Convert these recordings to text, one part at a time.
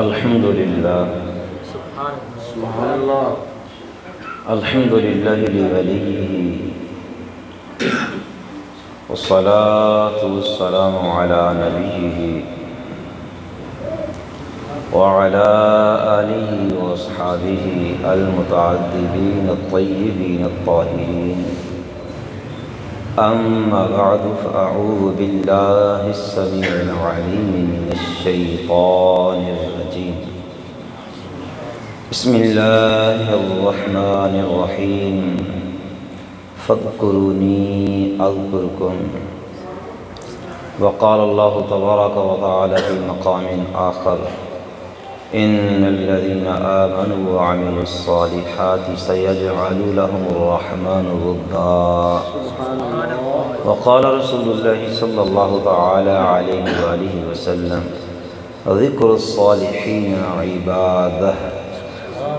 الحمدللہ سبحان اللہ الحمدللہ لولیہ والصلاة والسلام علی نبیہ وعلى آلہ واصحابہ المتعددین الطیبین الطاہرین اما بعد فاعوذ باللہ السمیع العلیم من الشیطان الرجیم بسم اللہ الرحمن الرحیم فاذکرونی اذکرکم وقال اللہ تبارک وتعالی فی مقام آخر ان الذين آمنوا وعملوا الصالحات سيجعل لهم الرحمن ودا وقال رسول الله صلى الله تعالى عليه وآله وسلم ذكر الصالحين عباده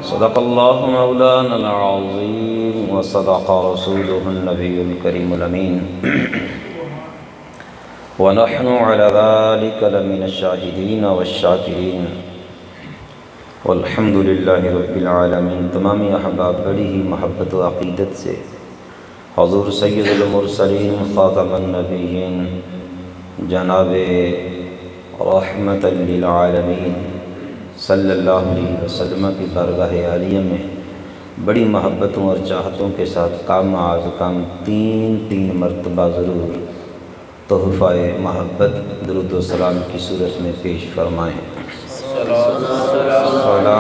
صدق الله مولانا العظيم وصدق رسوله النبي الكريم الأمين ونحن على ذلك لمن الشاهدين والشاكرين والحمدللہ رب العالمین۔ تمامی احباب بڑی ہی محبت و عقیدت سے حضور سید المرسلین خاتم النبیین جناب رحمت للعالمین صلی اللہ علیہ وسلم کی بارگاہ عالیہ میں بڑی محبتوں اور چاہتوں کے ساتھ کام از کام تین مرتبہ ضرور تحفہ محبت درود و سلام کی صورت میں پیش فرمائیں۔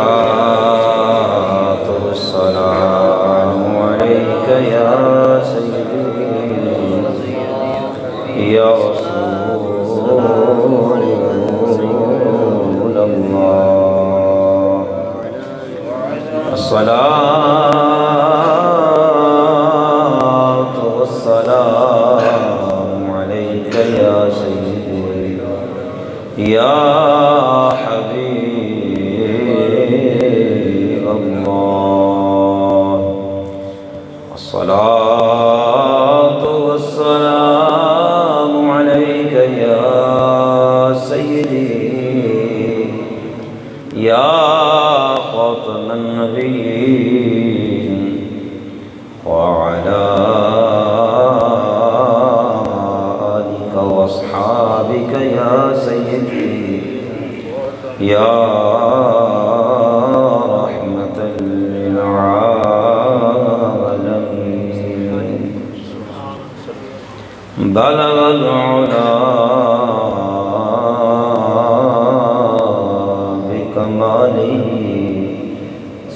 الصلاة والسلام عليك يا سيدي يا رسول الله الصلاة والسلام عليك يا سيدي يا الصلاة والسلام عليك يا سيدي يا خاتم النبيين وعلى آلك واصحابك يا سيدي يا رحمة للعالمين بلغ العلا بکمالہ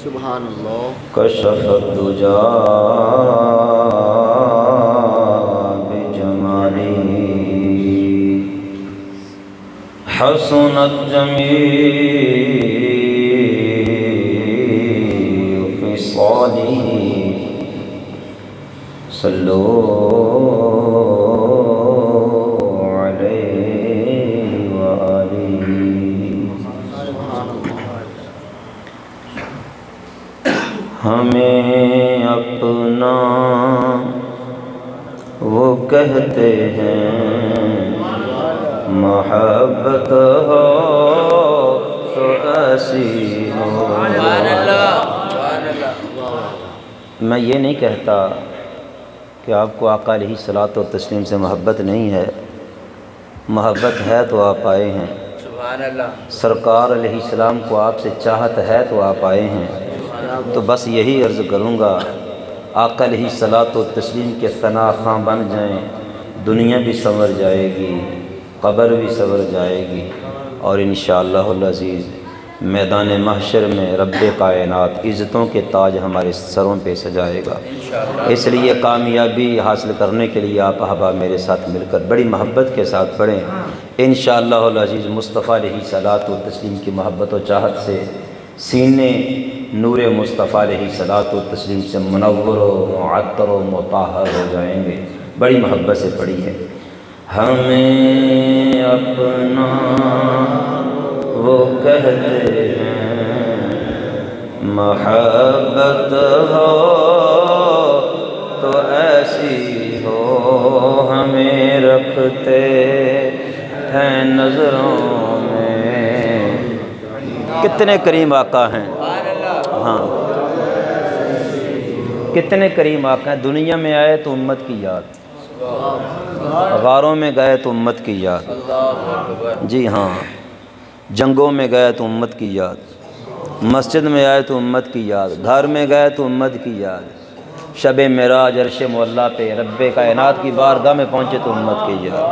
سبحان اللہ کشف الدجا بجمالہ حسنت جمیع خصالہ صلو ہمیں اپنا وہ کہتے ہیں محبت ہو تو ایسی ہو۔ میں یہ نہیں کہتا کہ آپ کو آقا علیہ الصلاۃ والتسلیم سے محبت نہیں ہے، محبت ہے تو آپ آئے ہیں۔ سرکار علیہ السلام کو آپ سے چاہت ہے تو آپ آئے ہیں۔ تو بس یہی عرض کروں گا آقا علیہ الصلاۃ والتسلیم کے ثنا خواں بن جائیں، دنیا بھی سنور جائے گی، قبر بھی سنور جائے گی، اور انشاءاللہ العزیز میدان محشر میں رب کائنات عزتوں کے تاج ہمارے سروں پہ سجائے گا۔ اس لیے کامیابی حاصل کرنے کے لیے آپ احباب میرے ساتھ مل کر بڑی محبت کے ساتھ پڑھیں۔ انشاءاللہ العزیز مصطفیٰ علیہ الصلاۃ والتسلیم کی محبت و چاہت سے سینے نور مصطفیٰ علیہ الصلاۃ والتسلیم سے منور و معطر و مطہر ہو جائیں گے۔ بڑی محبت سے پڑھی ہے۔ ہمیں اپنا وہ کہتے ہیں محبت ہو تو ایسی ہو، ہمیں رکھتے ہیں نظروں میں۔ کتنے کریم آقا ہیں، ہاں کتنے کریم آقا ہیں۔ دنیا میں آئے تو امت کی یاد، غاروں میں گئے تو امت کی یاد، جی ہاں جنگوں میں گئے تو امت کی یاد، مسجد میں آئے تو امت کی یاد، گھر میں گئے تو امت کی یاد، شب معراج عرش مولا پہ رب کائنات کی بارگاہ میں پہنچے تو امت کی یاد۔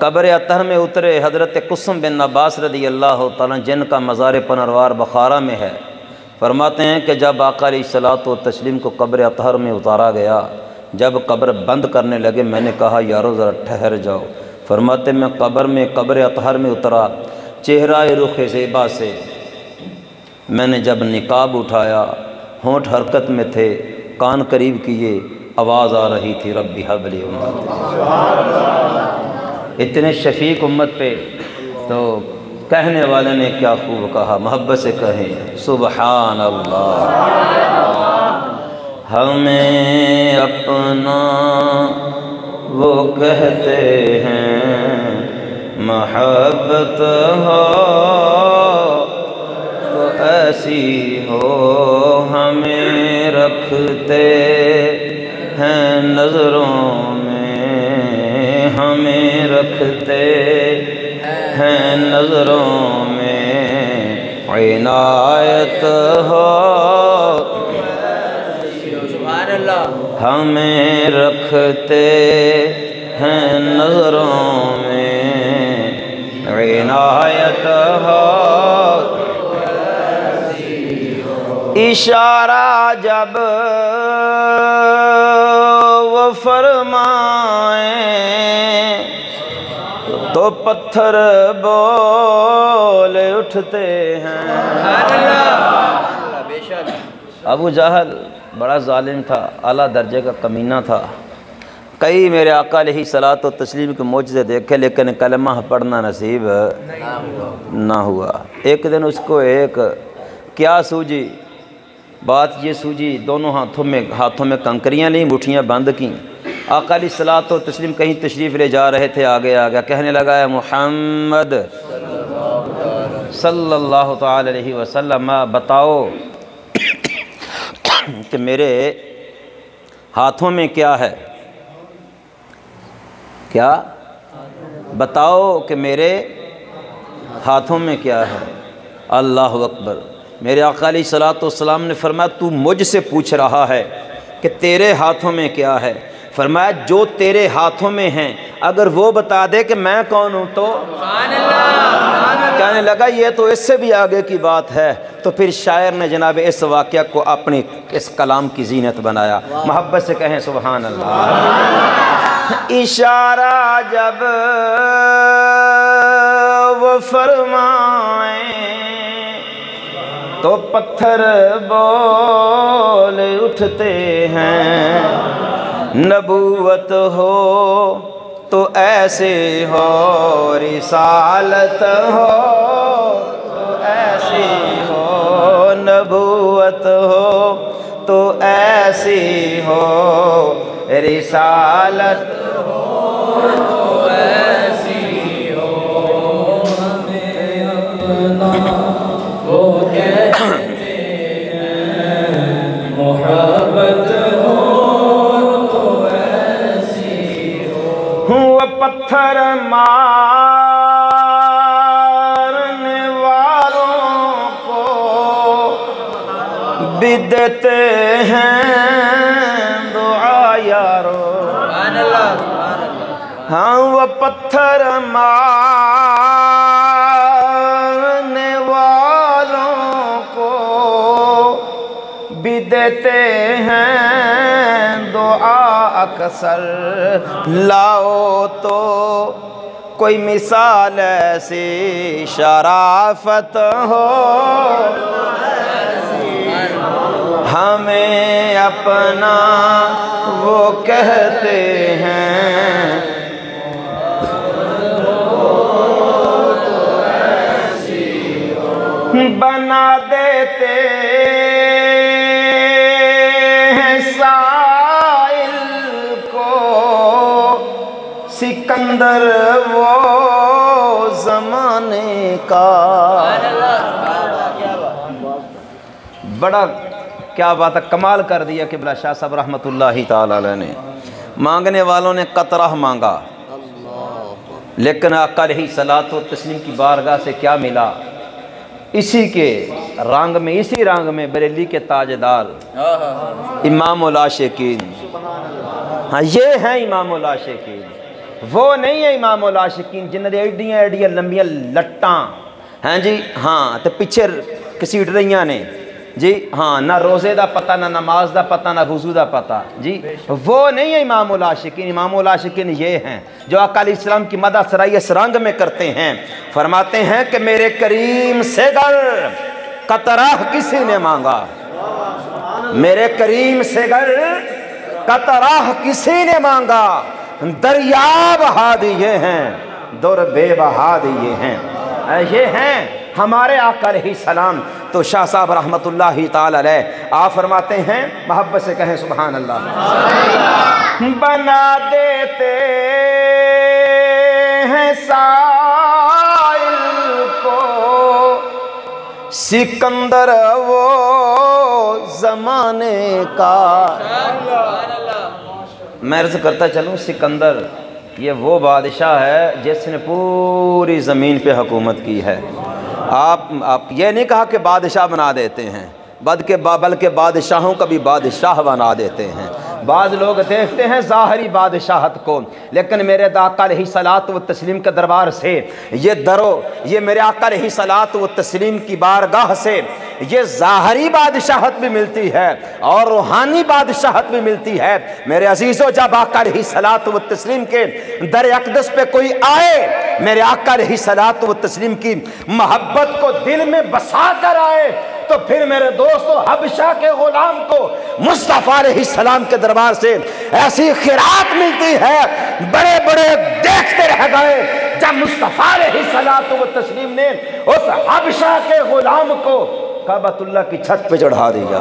قبر اطہر میں اترے حضرت قسم بن عباس رضی اللہ تعالیٰ جن کا مزار پنروار بخارا میں ہے، فرماتے ہیں کہ جب آقا علیہ الصلوۃ والتسلیم کو قبر اطہر میں اتارا گیا، جب قبر بند کرنے لگے میں نے کہا یارو ذرا ٹھہر جاؤ۔ فرماتے میں قبر اطہر میں اترا، چہرہ رخ زیبا سے میں نے جب نقاب اٹھایا، ہونٹ حرکت میں تھے، کان قریب کیے، آواز آ رہی تھی ربی حب لی امت۔ اتنے شفیق امت پہ تو کہنے والے نے کیا خوب کہا، محبت سے کہیں سبحان اللہ۔ ہمیں اپنا وہ کہتے ہیں، محبت ہو تو ایسی ہو، ہمیں رکھتے ہیں نظروں میں، ہمیں رکھتے ہیں نظروں میں، عنایت ہو ہمیں رکھتے ہیں نظروں میں، عنایت ہو۔ اشارہ جب وہ فرمائیں تو پتھر بول اٹھتے ہیں۔ ابو جہل بڑا ظالم تھا، اعلیٰ درجے کا کمینہ تھا، کئی میرے آقا علیہ الصلوۃ والتسلیم کے معجزے دیکھے لیکن کلمہ پڑھنا نصیب نہ ہوا۔ ایک دن اس کو ایک کیا سوجی، بات یہ سوجی، دونوں ہاتھوں میں کنکریاں لیں، مٹھیاں بند کیں، آقا علیہ الصلوۃ والتسلیم کہیں تشریف لے جا رہے تھے، آگے آگیا کہنے لگا ہے محمد صلی اللہ تعالی علیہ وسلم بتاؤ کہ میرے ہاتھوں میں کیا ہے، کیا بتاؤ کہ میرے ہاتھوں میں کیا ہے۔ اللہ اکبر۔ میرے آقا علیہ الصلوۃ والسلام نے فرمایا تو مجھ سے پوچھ رہا ہے کہ تیرے ہاتھوں میں کیا ہے، فرمایا جو تیرے ہاتھوں میں ہیں اگر وہ بتا دے کہ میں کون ہوں تو کہنے لگا یہ تو اس سے بھی آگے کی بات ہے۔ تو پھر شاعر نے جناب اس واقعہ کو اپنی اس کلام کی زینت بنایا، محبت سے کہیں سبحان اللہ۔ اشارہ جب وہ فرمائیں تو پتھر بول اٹھتے ہیں، نبوت ہو تو ایسے ہو، رسالت ہو تو ایسی ہو، نبوت ہو تو ایسی ہو، رسالت ہو تو ایسی ہو، ہمیں اپنا وہ کہتے ہیں، محبت ہو تو ایسی ہو۔ وہ پتھر مارنے والوں کو بھی دیتے ہیں دعا یارو۔ ہاں وہ پتھر مارنے والوں کو بھی دیتے ہیں دعا اکثر، لاؤ تو کوئی مثال ایسی شرافت ہو، ہمیں اپنا وہ کہتے ہیں، بنا دیتے ہیں سائل کو سکندر وہ زمانے کا۔ بڑا کیا بات ہے، کمال کر دیا قبلہ شاہ صاحب رحمۃ اللہ تعالی علیہ نے۔ مانگنے والوں نے قطرہ مانگا، لیکن آقا علیہ صلاۃ و تسلیم کی بارگاہ سے کیا ملا؟ اسی کے رنگ میں، اسی رنگ میں بریلی کے تاجدار امام العاشقین۔ ہاں یہ ہیں امام العاشقین، وہ نہیں ہے امام العاشقین جنہاں دے ایڈیاں ایڈیاں لمبیاں لٹاں ہیں جی، ہاں تے پیچھے کسیٹ رہیاں نے جی، ہاں نہ روزے دا پتہ، نہ نماز دا پتہ، نہ وضو دا پتہ جی، وہ نہیں ہے امام العاشقین۔ امام العاشقین یہ ہیں جو آقا علیہ السلام کی مدح سرائی اس رنگ میں کرتے ہیں، فرماتے ہیں کہ میرے کریم سے گر قطرہ کسی نے مانگا، میرے کریم سے گر قطرہ کسی نے مانگا، دریا بہا دیے ہیں، در بے بہا دیے ہیں۔ یہ ہیں ہمارے آقا علیہ السلام۔ تو شاہ صاحب رحمۃ اللہ تعالی علیہ آپ فرماتے ہیں، محبت سے کہیں سبحان اللہ، بنا دیتے ہیں سائل کو سکندر وہ زمانے کا۔ میں عرض کرتا چلوں، سکندر یہ وہ بادشاہ ہے جس نے پوری زمین پہ حکومت کی ہے۔ آپ یہ نہیں کہا کہ بادشاہ بنا دیتے ہیں، بلکہ بادشاہوں کا بھی بادشاہ بنا دیتے ہیں۔ بعض لوگ دیکھتے ہیں ظاہری بادشاہت کو، لیکن میرے آقا علیہ صلاۃ و تسلیم کے دربار سے یہ میرے آقا علیہ صلاۃ و تسلیم کی بارگاہ سے یہ ظاہری بادشاہت بھی ملتی ہے اور روحانی بادشاہت بھی ملتی ہے۔ میرے عزیزو، جب آقا علیہ صلاۃ و تسلیم کے در اقدس پہ کوئی آئے، میرے آقا علیہ صلاۃ و تسلیم کی محبت کو دل میں بسا کر آئے، تو پھر میرے دوستو حبشہ کے غلام کو مصطفیٰ علیہ السلام کے دربار سے ایسی خیرات ملتی ہے، بڑے بڑے دیکھتے رہ گئے جب مصطفیٰ علیہ الصلوۃ والتسلیم نے اس حبشہ کے غلام کو کعبۃ اللہ کی چھت پہ چڑھا دیا۔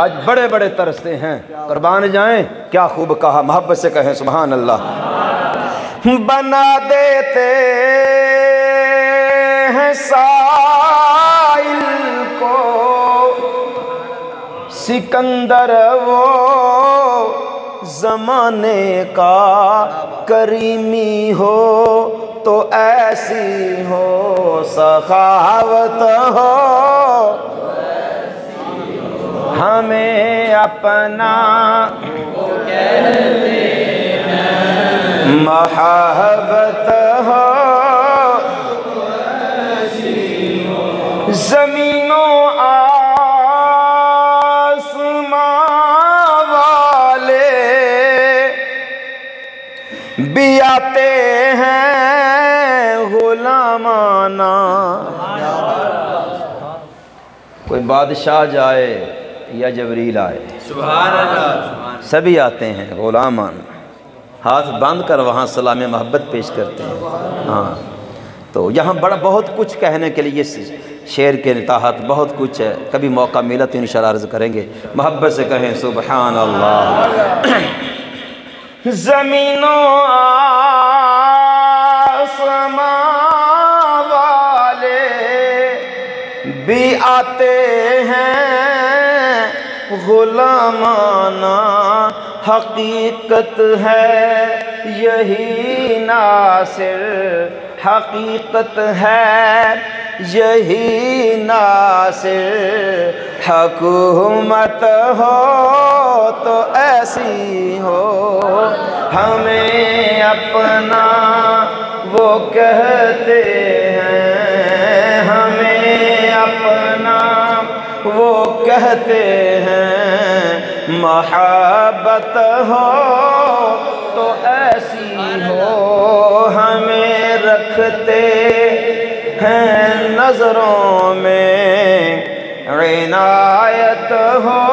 آج بڑے بڑے ترستے ہیں، قربان جائیں، کیا خوب کہا، محبت سے کہیں سبحان اللہ۔ بنا دیتے ہیں سائل کو سکندر وہ زمانے کا، کریمی ہو تو ایسی ہو، سخاوت ہو ہمیں اپنا محبت ہو، زمین و آسمان والے بھی آتے ہیں غلامانہ۔ کوئی بادشاہ جائے یا جبریل آئے، سبحان اللہ، سبھی آتے ہیں غلامان، ہاتھ باندھ کر وہاں سلام محبت پیش کرتے ہیں۔ ہاں تو یہاں بہت کچھ کہنے کے لیے شعر کے تحت بہت کچھ ہے، کبھی موقع ملا تو انشاءاللہ عرض کریں گے۔ محبت سے کہیں سبحان اللہ۔ زمین و آسمان والے بھی آتے ہیں غلامانہ، حقیقت ہے یہی ناصر، حقیقت ہے یہی ناصر، حکومت ہو تو ایسی ہو ہمیں اپنا وہ کہتے ہیں، ہمیں اپنا وہ کہتے ہیں، محبت ہو تو ایسی ہو ہمیں رکھتے ہیں نظروں میں، عنایت ہو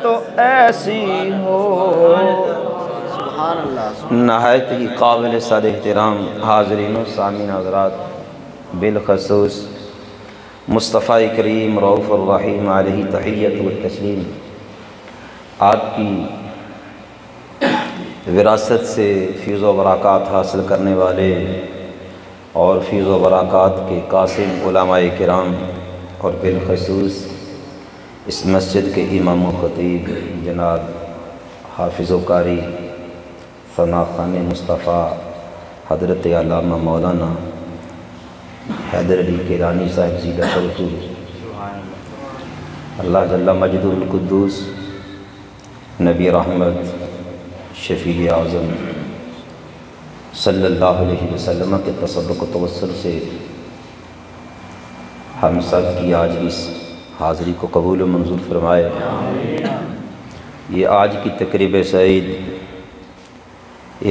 تو ایسی ہو۔ سبحان اللہ۔ نہایت ہی قابل صد احترام حاضرین و سامعین حضرات، بالخصوص مصطفیٰ کریم رؤوف الرحیم علیہ تحیت و تسلیم، آپ کی وراثت سے فیض و برکات حاصل کرنے والے اور فیض و برکات کے قاسم علماء کرام اور بالخصوص اس مسجد کے امام و خطیب جناب حافظ و قاری ثنا خان مصطفیٰ حضرت علامہ مولانا حیدر علی کیلانی صاحب جی کا شوقی اللہ جل مجد القدوس نبی رحمت شفیع اعظم صلی اللہ علیہ وسلم کے تصدق و توسل سے ہم سب کی آج اس حاضری کو قبول و منظور فرمائے۔ یہ آج کی تقریب سعید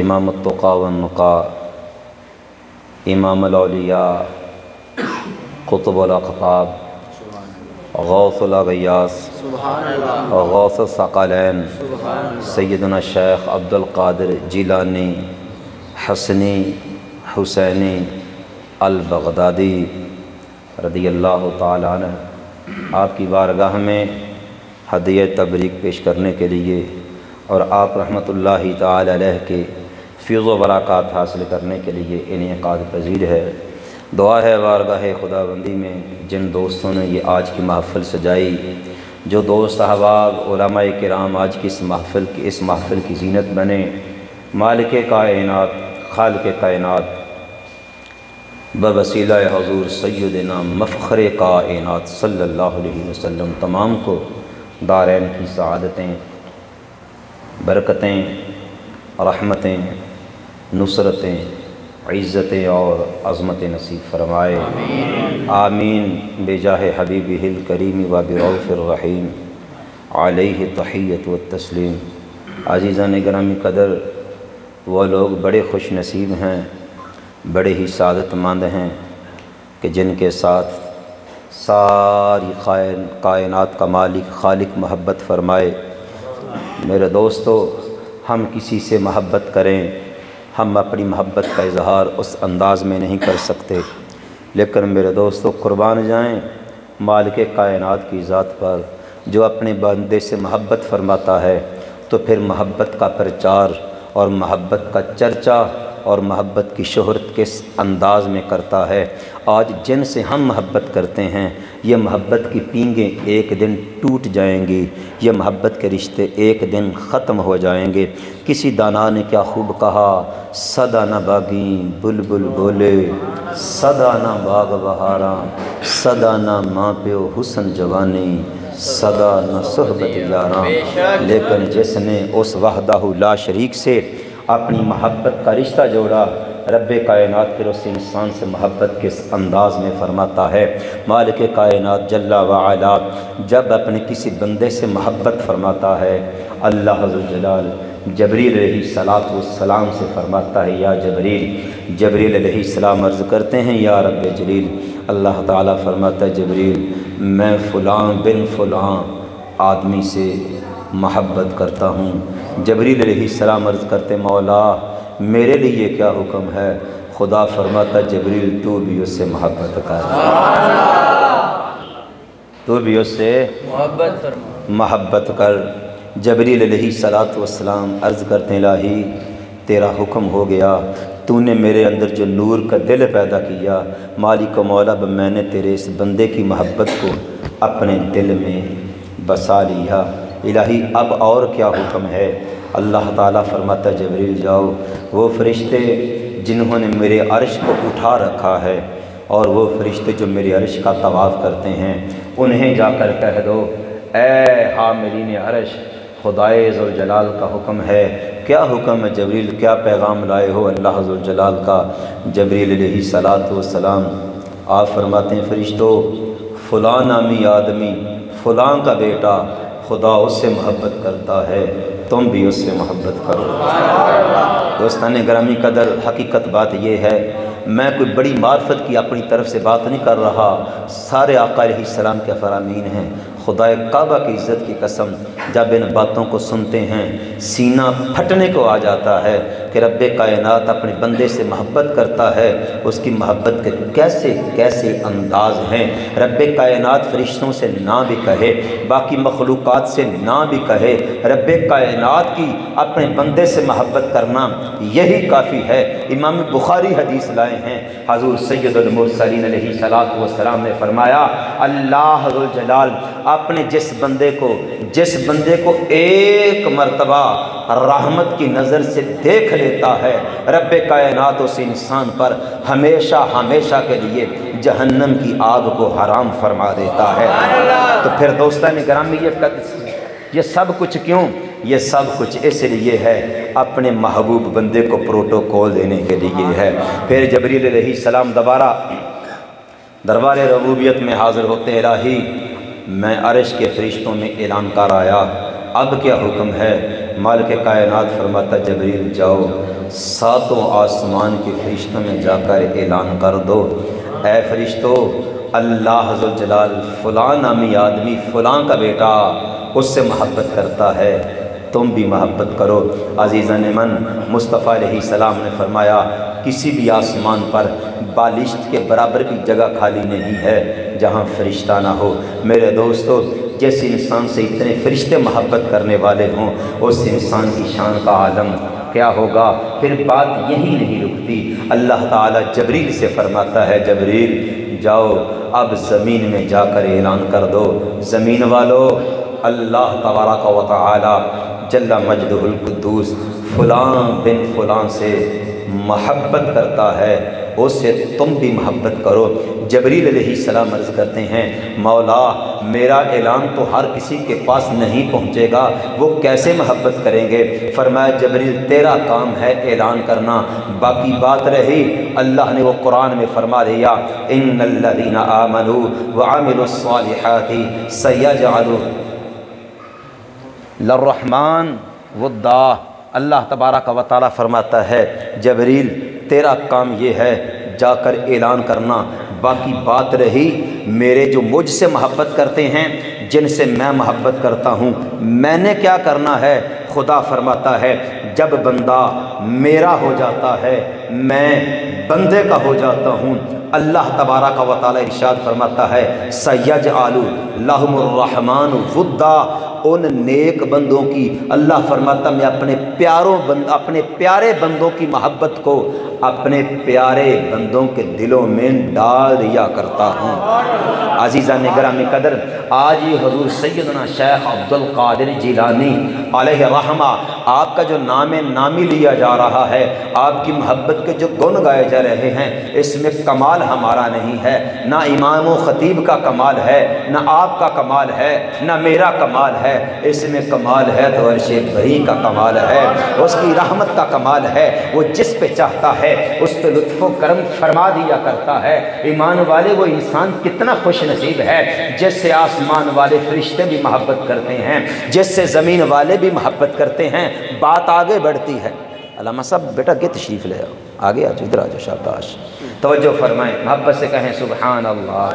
امام التقیٰ والنقیٰ، امام الاولیاء، قطب الاقطاب، غوث الاغیاث، غوث الثقلین، سیدنا شیخ عبد القادر جیلانی حسنی حسینی البغدادی رضی اللہ تعالی عنہ آپ کی بارگاہ میں ہدیہ تبریک پیش کرنے کے لیے اور آپ رحمۃ اللہ تعالی علیہ کے فیض و برکات حاصل کرنے کے لیے انعقاد پذیر ہے۔ دعا ہے بارگاہ خدا بندی میں جن دوستوں نے یہ آج کی محفل سجائی، جو دوست احباب علماء کرام آج کی اس محفل کی زینت بنے، مالک کائنات خالق کائنات بوسیلہ حضور سیدنا مفخر کائنات صلی اللہ علیہ وسلم تمام کو دارین کی سعادتیں، برکتیں، رحمتیں، نصرتیں، عزتیں اور عظمت نصیب فرمائے، آمین بجاہ حبیبہ الکریم و برؤف الرحیم علیہ تحیۃ والتسلیم۔ عزیزان گرامی قدر، وہ لوگ بڑے خوش نصیب ہیں، بڑے ہی سعادت مند ہیں کہ جن کے ساتھ ساری کائنات کا مالک خالق محبت فرمائے۔ میرے دوستو، ہم کسی سے محبت کریں، ہم اپنی محبت کا اظہار اس انداز میں نہیں کر سکتے، لیکن میرے دوستو قربان جائیں مالک کائنات کی ذات پر جو اپنے بندے سے محبت فرماتا ہے تو پھر محبت کا پرچار اور محبت کا چرچا اور محبت کی شہرت کس انداز میں کرتا ہے۔ آج جن سے ہم محبت کرتے ہیں یہ محبت کی پینگیں ایک دن ٹوٹ جائیں گی، یہ محبت کے رشتے ایک دن ختم ہو جائیں گے۔ کسی دانا نے کیا خوب کہا، صدا نہ باغیں بلبل بولے، صدا نہ باغ بہاراں، صدا نہ ماں پیو حسن جوانی، صدا نہ صحبت یاراں۔ لیکن جس نے اس وحدہ لا شریک سے اپنی محبت کا رشتہ جوڑا، رب کائنات پھر اس انسان سے محبت کس انداز میں فرماتا ہے۔ مالک کائنات جل وعلا جب اپنے کسی بندے سے محبت فرماتا ہے، اللہ ذوالجلال جبریل علیہ السلام سے فرماتا ہے، یا جبریل۔ جبریل علیہ السلام عرض کرتے ہیں، یا رب جلیل۔ اللہ تعالیٰ فرماتا ہے، جبریل میں فلاں بن فلاں آدمی سے محبت کرتا ہوں۔ جبریل علیہ السلام عرض کرتے، مولا میرے لیے کیا حکم ہے؟ خدا فرماتا، جبریل تو بھی اس سے محبت کر، تو بھی اس سے محبت کر۔ جبریل علیہ السلام عرض کرتے ہیں، الہی تیرا حکم ہو گیا، تو نے میرے اندر جو نور کا دل پیدا کیا، مالک و مولا میں نے تیرے اس بندے کی محبت کو اپنے دل میں بسا لیا، الہی اب اور کیا حکم ہے؟ اللہ تعالیٰ فرماتا ہے، جبریل جاؤ، وہ فرشتے جنہوں نے میرے عرش کو اٹھا رکھا ہے اور وہ فرشتے جو میرے عرش کا طواف کرتے ہیں انہیں جا کر کہہ دو، اے حاملین عرش، خدائے ذوالجلال کا حکم ہے۔ کیا حکم ہے جبریل؟ کیا پیغام لائے ہو اللہ ذوالجلال کا؟ جبریل علیہ السلام آپ فرماتے ہیں، فرشتوں فلاں نامی آدمی، فلاں کا بیٹا خدا اس سے محبت کرتا ہے، تم بھی اس سے محبت کرو۔ دوستان گرامی قدر، حقیقت بات یہ ہے، میں کوئی بڑی معرفت کی اپنی طرف سے بات نہیں کر رہا، سارے آقا علیہ السلام کے فرامین ہیں۔ خدائے کعبہ کی عزت کی قسم، جب ان باتوں کو سنتے ہیں سینہ پھٹنے کو آ جاتا ہے کہ رب کائنات اپنے بندے سے محبت کرتا ہے، اس کی محبت کے کیسے کیسے انداز ہیں۔ رب کائنات فرشتوں سے نہ بھی کہے، باقی مخلوقات سے نہ بھی کہے، رب کائنات کی اپنے بندے سے محبت کرنا یہی کافی ہے۔ امام بخاری حدیث لائے ہیں، حضور سید المرسلین علیہ الصلوۃ والسلام نے فرمایا، اللہ ذوالجلال اپنے جس بندے کو ایک مرتبہ رحمت کی نظر سے دیکھ لیتا ہے، رب کائنات اس انسان پر ہمیشہ ہمیشہ کے لیے جہنم کی آگ کو حرام فرما دیتا ہے۔ تو پھر دوستان گرامی یہ سب کچھ کیوں؟ یہ سب کچھ اس لیے ہے، اپنے محبوب بندے کو پروٹوکول دینے کے لیے ہے۔ پھر جبریل علیہ السلام دوبارہ دربار ربوبیت میں حاضر ہوتے، الہی میں عرش کے فرشتوں میں اعلان کر آیا، اب کیا حکم ہے؟ مالک کائنات فرماتا، جبریل جاؤ ساتوں آسمان کے فرشتوں میں جا کر اعلان کر دو، اے فرشتو، اللہ ذوالجلال فلاں نامی آدمی فلاں کا بیٹا اس سے محبت کرتا ہے، تم بھی محبت کرو۔ عزیزان من، مصطفیٰ علیہ السلام نے فرمایا، کسی بھی آسمان پر بالشت کے برابر بھی جگہ خالی نہیں ہے جہاں فرشتہ نہ ہو۔ میرے دوستو، جس انسان سے اتنے فرشتے محبت کرنے والے ہوں، اس انسان کی شان کا عالم کیا ہوگا؟ پھر بات یہی نہیں رکتی، اللہ تعالیٰ جبریل سے فرماتا ہے، جبریل جاؤ اب زمین میں جا کر اعلان کر دو، زمین والو، اللہ تبارک و تعالی جل مجدہ القدوس فلاں بن فلاں سے محبت کرتا ہے، اس سے تم بھی محبت کرو۔ جبریل علیہ السلام عرض کرتے ہیں، مولا میرا اعلان تو ہر کسی کے پاس نہیں پہنچے گا، وہ کیسے محبت کریں گے؟ فرمایا، جبریل تیرا کام ہے اعلان کرنا، باقی بات رہی، اللہ نے وہ قرآن میں فرما دیا، ان الذین آمنوا وعملوا الصالحات سیجعل للرحمن ودا۔ اللہ تبارک و تعالیٰ فرماتا ہے، جبریل تیرا کام یہ ہے جا کر اعلان کرنا، باقی بات رہی میرے جو مجھ سے محبت کرتے ہیں، جن سے میں محبت کرتا ہوں، میں نے کیا کرنا ہے؟ خدا فرماتا ہے، جب بندہ میرا ہو جاتا ہے، میں بندے کا ہو جاتا ہوں، اللہ تبارک و تعالیٰ ارشاد فرماتا ہے، سیجعل لہم الرحمن ودا، ان نیک بندوں کی اللہ فرماتا میں اپنے پیارے بندوں کی محبت کو اپنے پیارے بندوں کے دلوں میں ڈال دیا کرتا ہوں۔ عزیزان گرامی قدر، آج یہ حضور سیدنا شیخ عبدالقادر جیلانی علیہ رحمہ، آپ کا جو نام نامی لیا جا رہا ہے، آپ کی محبت کے جو گن گائے جا رہے ہیں، اس میں کمال ہمارا نہیں ہے، نہ امام و خطیب کا کمال ہے، نہ آپ کا کمال ہے، نہ میرا کمال ہے، اس میں کمال ہے تو عرش بری کا کمال ہے، اس کی رحمت کا کمال ہے، وہ جس پہ چاہتا ہے اس پہ لطف و کرم فرما دیا کرتا ہے۔ ایمان والے، وہ انسان کتنا خوش نصیب ہے جس سے آسمان والے فرشتے بھی محبت کرتے ہیں، جس سے زمین والے بھی محبت کرتے ہیں۔ بات آگے بڑھتی ہے، علامہ صاحب بیٹا کے تشریف لے آؤ، آگے آجو، ادھر آجو، شاباش، توجہ فرمائیں، محبت سے کہیں سبحان اللہ۔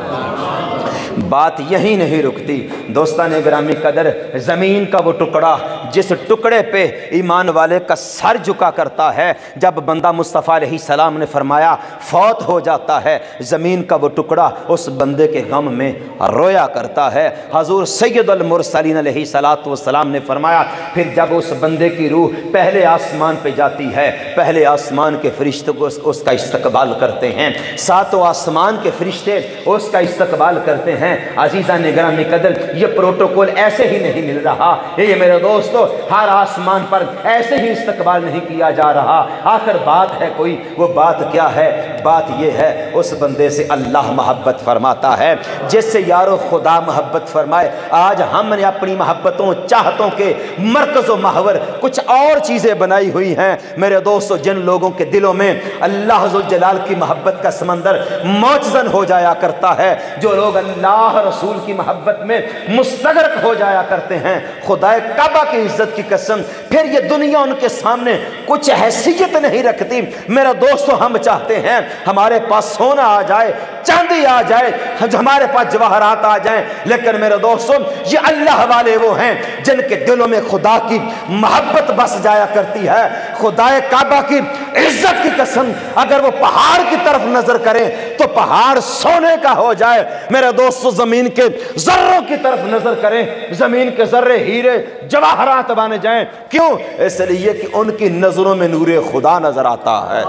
بات یہی نہیں رکتی دوستان گرامی قدر، زمین کا وہ ٹکڑا جس ٹکڑے پہ ایمان والے کا سر جھکا کرتا ہے، جب بندہ مصطفیٰ علیہ السلام نے فرمایا فوت ہو جاتا ہے، زمین کا وہ ٹکڑا اس بندے کے غم میں رویا کرتا ہے۔ حضور سید المرسلین علیہ السلام نے فرمایا، پھر جب اس بندے کی روح پہلے آسمان پہ جاتی ہے، پہلے آسمان کے فرشتے اس کا استقبال کرتے ہیں، ساتوں آسمان کے فرشتے اس کا استقبال کرتے ہیں۔ عزیزان گرامی قدر، یہ پروٹوکول ایسے ہی نہیں مل رہا، یہ میرے دوستو ہر آسمان پر ایسے ہی استقبال نہیں کیا جا رہا۔ آخر بات ہے کوئی، وہ بات کیا ہے؟ بات یہ ہے، اس بندے سے اللہ محبت فرماتا ہے جس سے یارو خدا محبت فرمائے۔ آج ہم نے اپنی محبتوں چاہتوں کے مرکز و محور کچھ اور چیزیں بنائی ہوئی ہیں میرے دوستو، جن لوگوں کے دلوں میں اللہ ذوالجلال کی محبت کا سمندر موجزن ہو جایا کرتا ہے، جو لوگ اللہ رسول کی محبت میں مستغرق ہو جایا کرتے ہیں، خدا کعبہ کی عزت کی قسم، پھر یہ دنیا ان کے سامنے کچھ حیثیت نہیں رکھتی۔ میرے دوستو، ہم چاہتے ہیں ہمارے پاس سونا آ جائے، چاندی آ جائے، ہمارے پاس جواہرات آ جائیں، لیکن میرے دوستو یہ اللہ والے وہ ہیں جن کے دلوں میں خدا کی محبت بس جایا کرتی ہے، خدا کعبہ کی عزت کی قسم اگر وہ پہاڑ کی طرف نظر کریں تو پہاڑ سونے کا ہو جائے۔ میرے دوستو زمین کے ذروں کی طرف نظر کریں، زمین کے ذرے ہیرے جواہرات بنے جائیں۔ کیوں؟ اس لیے کہ ان کی نظروں میں نور خدا نظر آتا ہے،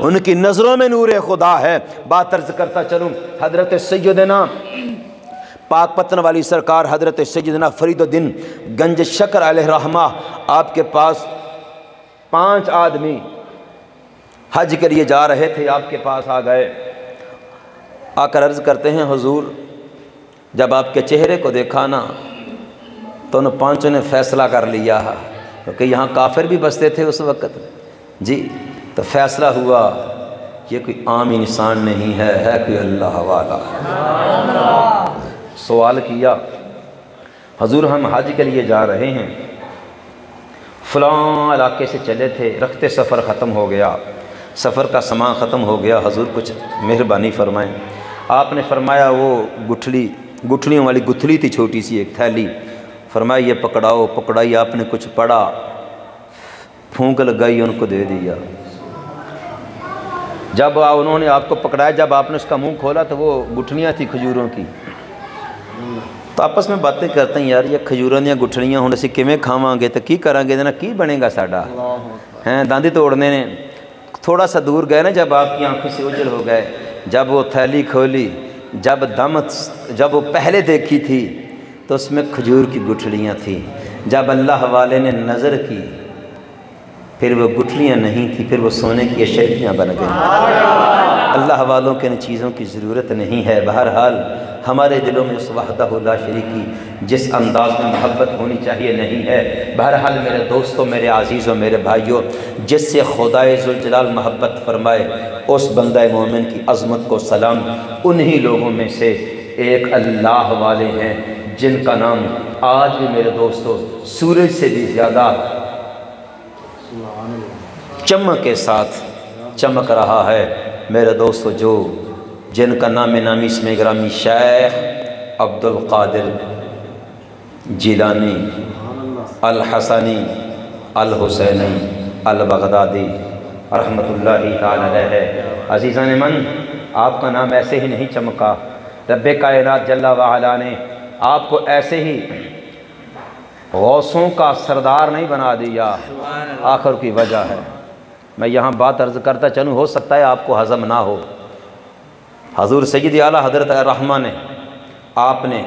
ان کی نظروں میں نور خدا ہے۔ بات عرض کرتا چلوں، حضرت سیدنا پاک پتن والی سرکار حضرت سیدنا فرید الدین گنج شکر علیہ رحمہ، آپ کے پاس 5 آدمی حج کے لیے جا رہے تھے، آپ کے پاس آ گئے، آ کر عرض کرتے ہیں حضور جب آپ کے چہرے کو دیکھا نا تو ان 5 نے فیصلہ کر لیا، کیونکہ یہاں کافر بھی بستے تھے اس وقت جی، تو فیصلہ ہوا یہ کوئی عام انسان نہیں ہے کوئی اللہ والا۔ سوال کیا حضور ہم حج کے لیے جا رہے ہیں، فلاں علاقے سے چلے تھے، رخت سفر ختم ہو گیا، سفر کا سامان ختم ہو گیا، حضور کچھ مہربانی فرمائیں۔ آپ نے فرمایا وہ گٹھلیوں والی گتھلی تھی، چھوٹی سی ایک تھیلی، فرمایا یہ پکڑاؤ، پکڑائی، آپ نے کچھ پڑھا، پھونک لگائی، ان کو دے دیا۔ جب انہوں نے آپ کو پکڑایا، جب آپ نے اس کا منہ کھولا تو وہ گٹھلیاں تھیں کھجوروں کی، تو آپس میں باتیں کرتے ہیں یار یہ کھجوراں دیاں گٹھلیاں ہن اسی کیویں کھاواں گے تے کی کران گے، کی بنے گا ساڈا، ہیں داندی توڑنے نے۔ تھوڑا سا دور گئے نا، جب آپ کی آنکھوں سے اوجھل ہو گئے، جب وہ تھیلی کھولی، جب وہ پہلے دیکھی تھی تو اس میں کھجور کی گٹھلیاں تھیں، جب اللہ والے نے نظر کی پھر وہ گٹھلیاں نہیں تھیں، پھر وہ سونے کی اشرفیاں بن گئیں۔ اللہ والوں کے ان چیزوں کی ضرورت نہیں ہے۔ بہرحال ہمارے دلوں میں اس وحدہ لا شریک کی جس انداز میں محبت ہونی چاہیے نہیں ہے۔ بہرحال میرے دوستوں، میرے عزیزوں، میرے بھائیوں، جس سے خدائے ذوالجلال محبت فرمائے اس بندہ مومن کی عظمت کو سلام۔ انہی لوگوں میں سے ایک اللہ والے ہیں جن کا نام آج بھی میرے دوستوں سورج سے بھی زیادہ چمک کے ساتھ چمک رہا ہے۔ میرے دوستو جن کا نام نامی اسم گرامی شیخ عبد القادر جیلانی الحسنی الحسینی البغدادی رحمۃ اللہ تعالی علیہ ہے۔ عزیزان من، آپ کا نام ایسے ہی نہیں چمکا، رب کائنات جل وعلا نے آپ کو ایسے ہی غوثوں کا سردار نہیں بنا دیا، آخر کی وجہ ہے۔ میں یہاں بات عرض کرتا چلوں، ہو سکتا ہے آپ کو ہضم نہ ہو۔ حضور سید اعلیٰ حضرت الرحمہ نے آپ نے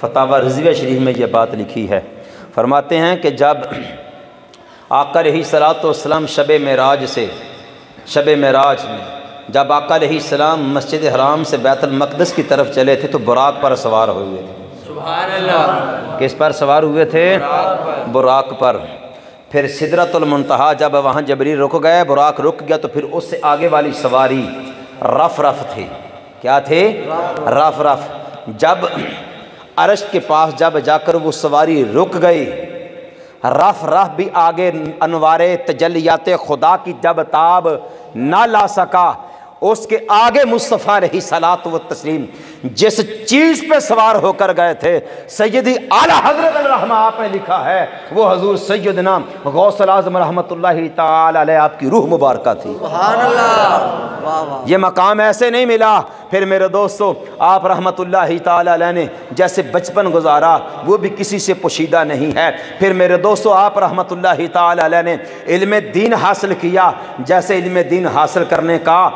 فتاوی رضویہ شریف میں یہ بات لکھی ہے، فرماتے ہیں کہ جب آقا علیہ الصلوۃ والسلام شب معراج میں جب آقا علیہ السلام مسجد حرام سے بیت المقدس کی طرف چلے تھے تو براق پر سوار ہوئے تھے۔ سبحان اللہ۔ کس پر سوار ہوئے تھے؟ براق پر۔ پھر سدرۃ المنتہا جب وہاں جبریل رک گئے، براق رک گیا، تو پھر اس سے آگے والی سواری رف تھی۔ کیا تھے؟ رف۔ جب عرش کے پاس جب جا کر وہ سواری رک گئی، رف بھی آگے انوار تجلیات خدا کی جب تاب نہ لا سکا، اس کے آگے مصطفیٰ علیہ الصلوۃ والتسلیم جس چیز پہ سوار ہو کر گئے تھے، سیدی اعلیٰ حضرت الرحمہ آپ نے لکھا ہے وہ حضور سیدنا غوث الاعظم رحمۃ اللہ تعالی علیہ آپ کی روح مبارکہ تھی۔ سبحان اللہ۔ یہ مقام ایسے نہیں ملا۔ پھر میرے دوستو آپ رحمۃ اللہ تعالی علیہ نے جیسے بچپن گزارا وہ بھی کسی سے پوشیدہ نہیں ہے۔ پھر میرے دوستو آپ رحمۃ اللہ تعالی علیہ نے علم دین حاصل کیا، جیسے علم دین حاصل کرنے کا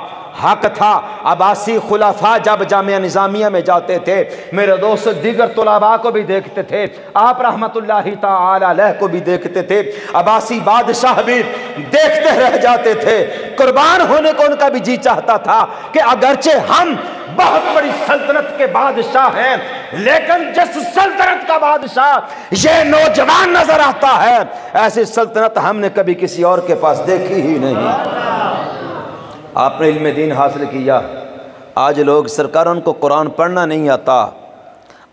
حق تھا۔ عباسی خلفاء جب جامعہ نظامیہ میں جاتے تھے، میرے دوست دیگر طلباء کو بھی دیکھتے تھے، آپ رحمت اللہ تعالی علیہ کو بھی دیکھتے تھے، عباسی بادشاہ بھی دیکھتے رہ جاتے تھے۔ قربان ہونے کو ان کا بھی جی چاہتا تھا کہ اگرچہ ہم بہت بڑی سلطنت کے بادشاہ ہیں، لیکن جس سلطنت کا بادشاہ یہ نوجوان نظر آتا ہے، ایسی سلطنت ہم نے کبھی کسی اور کے پاس دیکھی ہی نہیں۔ آپ نے علم دین حاصل کیا۔ آج لوگ سرکار ان کو قرآن پڑھنا نہیں آتا،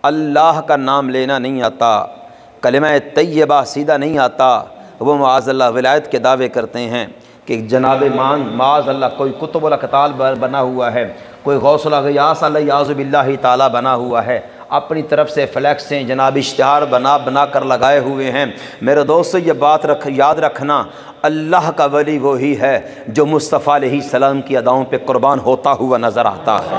اللہ کا نام لینا نہیں آتا، کلمہ طیبہ سیدھا نہیں آتا، وہ معاذ اللہ ولایت کے دعوے کرتے ہیں کہ جناب معاذ اللہ کوئی قطب الاقطال بنا ہوا ہے، کوئی غوث الغیاث علیہ باللہ تعالی بنا ہوا ہے۔ اپنی طرف سے فلیکسیں جناب اشتہار بنا کر لگائے ہوئے ہیں۔ میرے دوستو یہ بات یاد رکھنا، اللہ کا ولی وہی ہے جو مصطفیٰ علیہ السلام کی اداؤں پہ قربان ہوتا ہوا نظر آتا ہے۔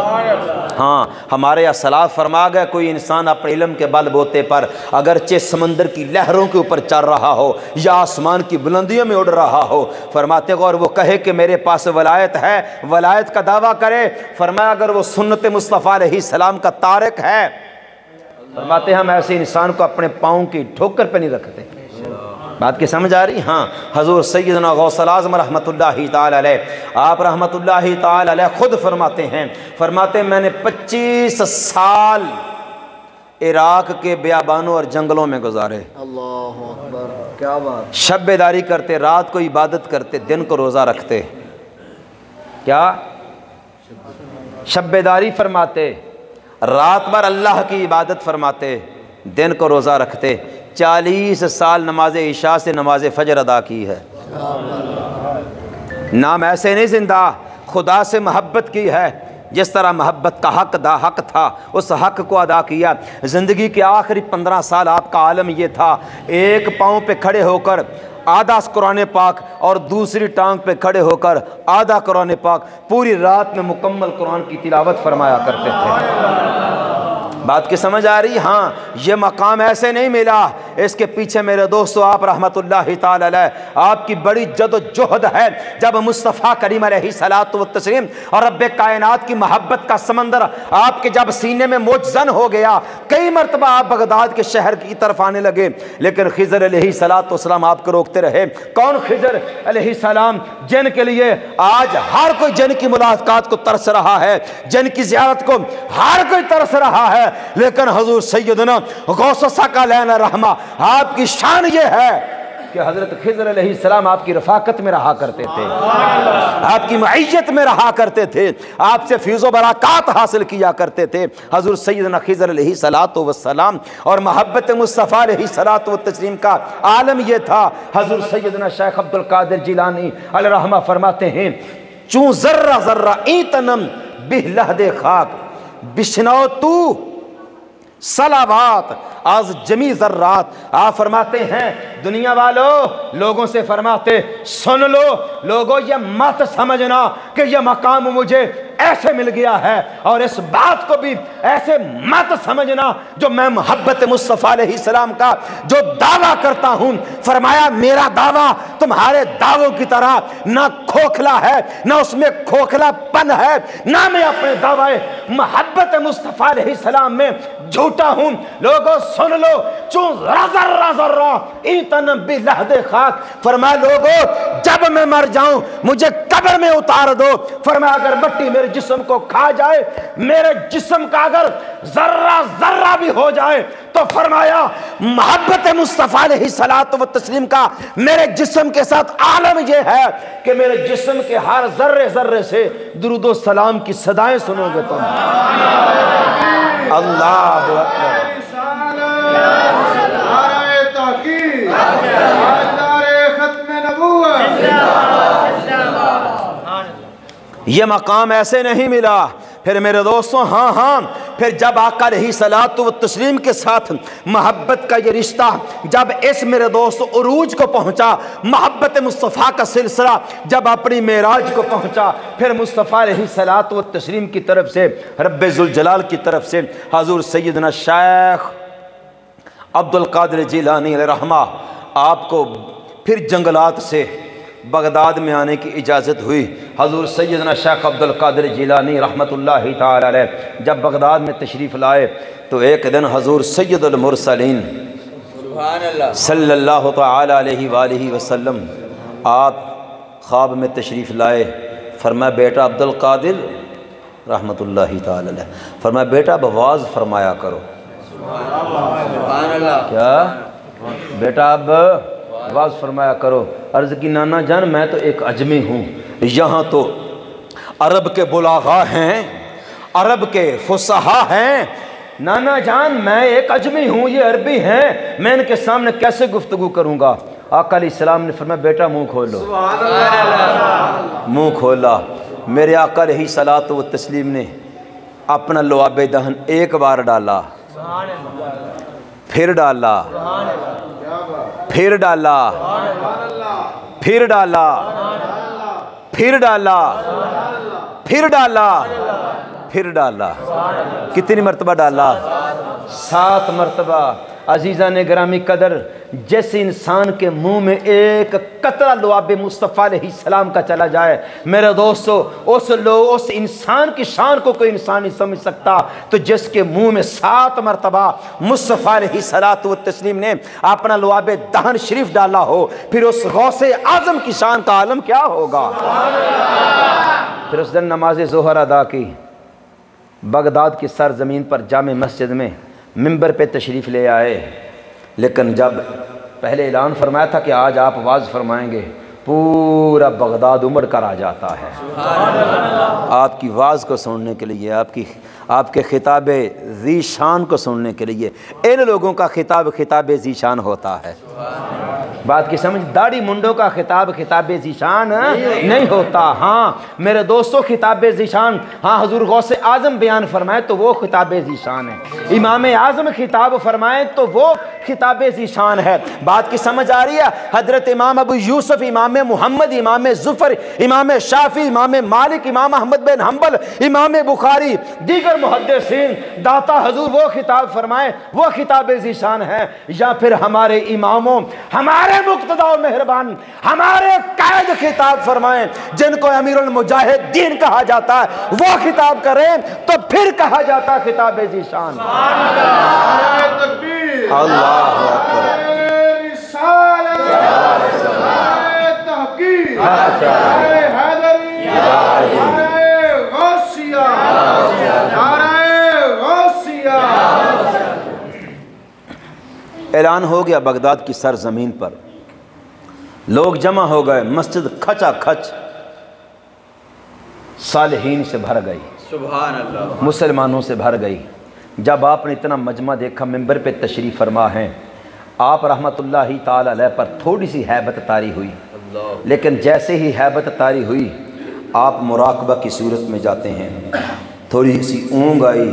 ہاں، ہمارے اسلاف فرما گئے کوئی انسان اپنے علم کے بل بوتے پر اگرچہ سمندر کی لہروں کے اوپر چل رہا ہو یا آسمان کی بلندیوں میں اڑ رہا ہو، فرماتے ہیں اور وہ کہے کہ میرے پاس ولایت ہے، ولایت کا دعویٰ کرے، فرمایا اگر وہ سنت مصطفیٰ علیہ السلام کا تارک ہے، فرماتے ہیں ہم ایسے انسان کو اپنے پاؤں کی ٹھوکر پہ نہیں رکھتے۔ بات کی سمجھ آ رہی؟ ہاں، حضور سیدنا غوث الاعظم رحمۃ اللہ تعالی علیہ، آپ رحمۃ اللہ تعالی علیہ خود فرماتے ہیں میں نے 25 سال عراق کے بیابانوں اور جنگلوں میں گزارے۔ اللہ اکبر، کیا بات! شب بیداری کرتے، رات کو عبادت کرتے، دن کو روزہ رکھتے۔ کیا؟ شب بیداری فرماتے، رات بھر اللہ کی عبادت فرماتے، دن کو روزہ رکھتے۔ 40 سال نماز عشاء سے نماز فجر ادا کی ہے۔ نام ایسے نہیں زندہ، خدا سے محبت کی ہے، جس طرح محبت کا حق تھا اس حق کو ادا کیا۔ زندگی کے آخری 15 سال آپ کا عالم یہ تھا، ایک پاؤں پہ کھڑے ہو کر آدھا قرآن پاک اور دوسری ٹانگ پہ کھڑے ہو کر آدھا قرآن پاک، پوری رات میں مکمل قرآن کی تلاوت فرمایا کرتے تھے۔ بات کی سمجھ آ رہی؟ ہاں، یہ مقام ایسے نہیں ملا، اس کے پیچھے میرے دوستو آپ رحمت اللہ تعالی علیہ، آپ کی بڑی جد و جہد ہے۔ جب مصطفیٰ کریم علیہ الصلوۃ والتسلیم اور رب کائنات کی محبت کا سمندر آپ کے جب سینے میں موجزن ہو گیا، کئی مرتبہ آپ بغداد کے شہر کی طرف آنے لگے، لیکن خضر علیہ الصلوۃ والسلام آپ کو روکتے رہے۔ کون خضر علیہ السلام؟ جن کے لیے آج ہر کوئی جن کی ملاقات کو ترس رہا ہے، جن کی زیارت کو ہر کوئی ترس رہا ہے، لیکن حضور سیدنا غوث ثقلین رحمہ، آپ کی شان یہ ہے کہ حضرت خضر علیہ السلام آپ کی رفاقت میں رہا کرتے تھے، آپ کی معیت میں رہا کرتے تھے، آپ سے فیض و برکات حاصل کیا کرتے تھے۔ حضور سیدنا خضر علیہ السلام اور محبت مصطفیٰ علیہ الصلوۃ والتسلیم کا عالم یہ تھا۔ حضور سیدنا شیخ عبد القادر جیلانی علیہ رحمہ فرماتے ہیں، چون ذرہ ذرہ ایتنم بہ لحد خاک بشنو تو صلوات از جمی ذرات۔ آپ فرماتے ہیں دنیا والوں، لوگوں سے فرماتے سن لو لوگوں، یہ مت سمجھنا کہ یہ مقام مجھے ایسے مل گیا ہے، اور اس بات کو بھی ایسے مت سمجھنا جو میں محبت مصطفیٰ علیہ السلام کا جو دعویٰ کرتا ہوں، فرمایا میرا دعویٰ تمہارے دعووں کی طرح نہ کھوکھلا ہے، نہ اس میں کھوکھلا پن ہے، نہ میں اپنے دعوے محبت مصطفیٰ علیہ السلام میں جھوٹا ہوں۔ لوگوں سن لو، چون ذرہ ذرہ ایتن بلحد خاک، فرمایا لوگوں جب میں مر جاؤں مجھے قبر میں اتار دو، فرمایا اگر مٹی میرے جسم کو کھا جائے، میرے جسم کا اگر ذرہ ذرہ بھی ہو جائے، تو فرمایا محبت مصطفیٰ علیہ الصلوۃ والتسلیم کا میرے جسم کے ساتھ عالم یہ ہے کہ میرے جسم کے ہر ذرے ذرے سے درود و سلام کی صدائیں سنو گے تم۔ اللہ اکبر۔ یہ مقام ایسے نہیں ملا۔ پھر میرے دوستوں ہاں پھر جب آقا علیہ الصلوۃ والتسلیم کے ساتھ محبت کا یہ رشتہ جب اس میرے دوست عروج کو پہنچا، محبت مصطفیٰ کا سلسلہ جب اپنی معراج کو پہنچا، پھر مصطفیٰ علیہ الصلوۃ والتسلیم کی طرف سے، رب ذوالجلال کی طرف سے حضور سیدنا شیخ عبد القادر جیلانی علیہ رحمہ آپ کو پھر جنگلات سے بغداد میں آنے کی اجازت ہوئی۔ حضور سیدنا شیخ عبد القادر جیلانی رحمۃ اللہ تعالی علیہ جب بغداد میں تشریف لائے تو ایک دن حضور سید المرسلین صلی اللہ تعالی علیہ وآلہ وسلم آپ خواب میں تشریف لائے۔ فرمایا بیٹا عبد القادر رحمۃ اللہ تعالی علیہ، فرمایا بیٹا اب واز فرمایا کرو۔ کیا بیٹا اب واز فرمایا کرو؟ عرض کی نانا جان میں تو ایک اجمی ہوں، یہاں تو عرب کے بلاغا ہیں، عرب کے فصحا ہیں، نانا جان میں ایک اجمی ہوں، یہ عربی ہیں، میں ان کے سامنے کیسے گفتگو کروں گا؟ آقا علیہ السلام نے فرمایا بیٹا منہ کھولو۔ منہ کھولا، میرے آقا علیہ الصلوۃ والتسلیم نے اپنا لعاب دہن ایک بار ڈالا، پھر ڈالا، پھر ڈالا، پھر ڈالا، پھر ڈالا، پھر ڈالا، پھر ڈالا۔ کتنی مرتبہ ڈالا؟ 7 مرتبہ۔ عزیزان گرامی قدر، جیسے انسان کے منہ میں ایک قطرہ لعاب مصطفیٰ علیہ السلام کا چلا جائے، میرے دوستو اس انسان کی شان کو کوئی انسان نہیں سمجھ سکتا، تو جس کے منہ میں 7 مرتبہ مصطفیٰ علیہ السلام نے اپنا لعاب دہن شریف ڈالا ہو، پھر اس غوث اعظم کی شان کا عالم کیا ہوگا؟ پھر اس دن نماز ظہر ادا کی، بغداد کی سرزمین پر جامع مسجد میں منبر پہ تشریف لے آئے، لیکن جب پہلے اعلان فرمایا تھا کہ آج آپ واعظ فرمائیں گے، پورا بغداد امڑ کر آ جاتا ہے آپ کی واعظ کو سننے کے لیے، آپ کے خطاب ذی شان کو سننے کے لیے۔ ان لوگوں کا خطاب ذی شان ہوتا ہے، بات کی سمجھ، داڑھی منڈوں کا خطاب ذی شان نہیں ہوتا۔ ہاں میرے دوستو، خطاب ذی شان، ہاں حضور غوث اعظم بیان فرمائے تو وہ خطاب ذی شان ہے، امام اعظم خطاب فرمائے تو وہ خطاب ذی شان ہے۔ بات کی سمجھ آ رہی ہے؟ حضرت امام ابو یوسف، امام محمد، امام ظفر، امام شافعی، امام مالک، امام احمد بن حنبل، امام بخاری، دیگر محدثین، داتا حضور وہ خطاب فرمائے وہ خطاب ذی شان ہے، یا پھر ہمارے اماموں، ہمارے مقتدی و مہربان، ہمارے قائد خطاب فرمائیں جن کو امیر المجاہدین کہا جاتا ہے، وہ خطاب کریں تو پھر کہا جاتا ہے خطاب ذی شان۔ اللہ اکبر، اعلان ہو گیا بغداد کی سرزمین پر، لوگ جمع ہو گئے، مسجد کھچا کھچ صالحین سے بھر گئی، سبحان اللہ، مسلمانوں سے بھر گئی۔ جب آپ نے اتنا مجمع دیکھا، منبر پہ تشریف فرما ہیں آپ رحمت اللہ تعالی علیہ پر تھوڑی سی ہیبت طاری ہوئی، لیکن جیسے ہی ہیبت طاری ہوئی آپ مراقبہ کی صورت میں جاتے ہیں، تھوڑی سی اونگ آئی،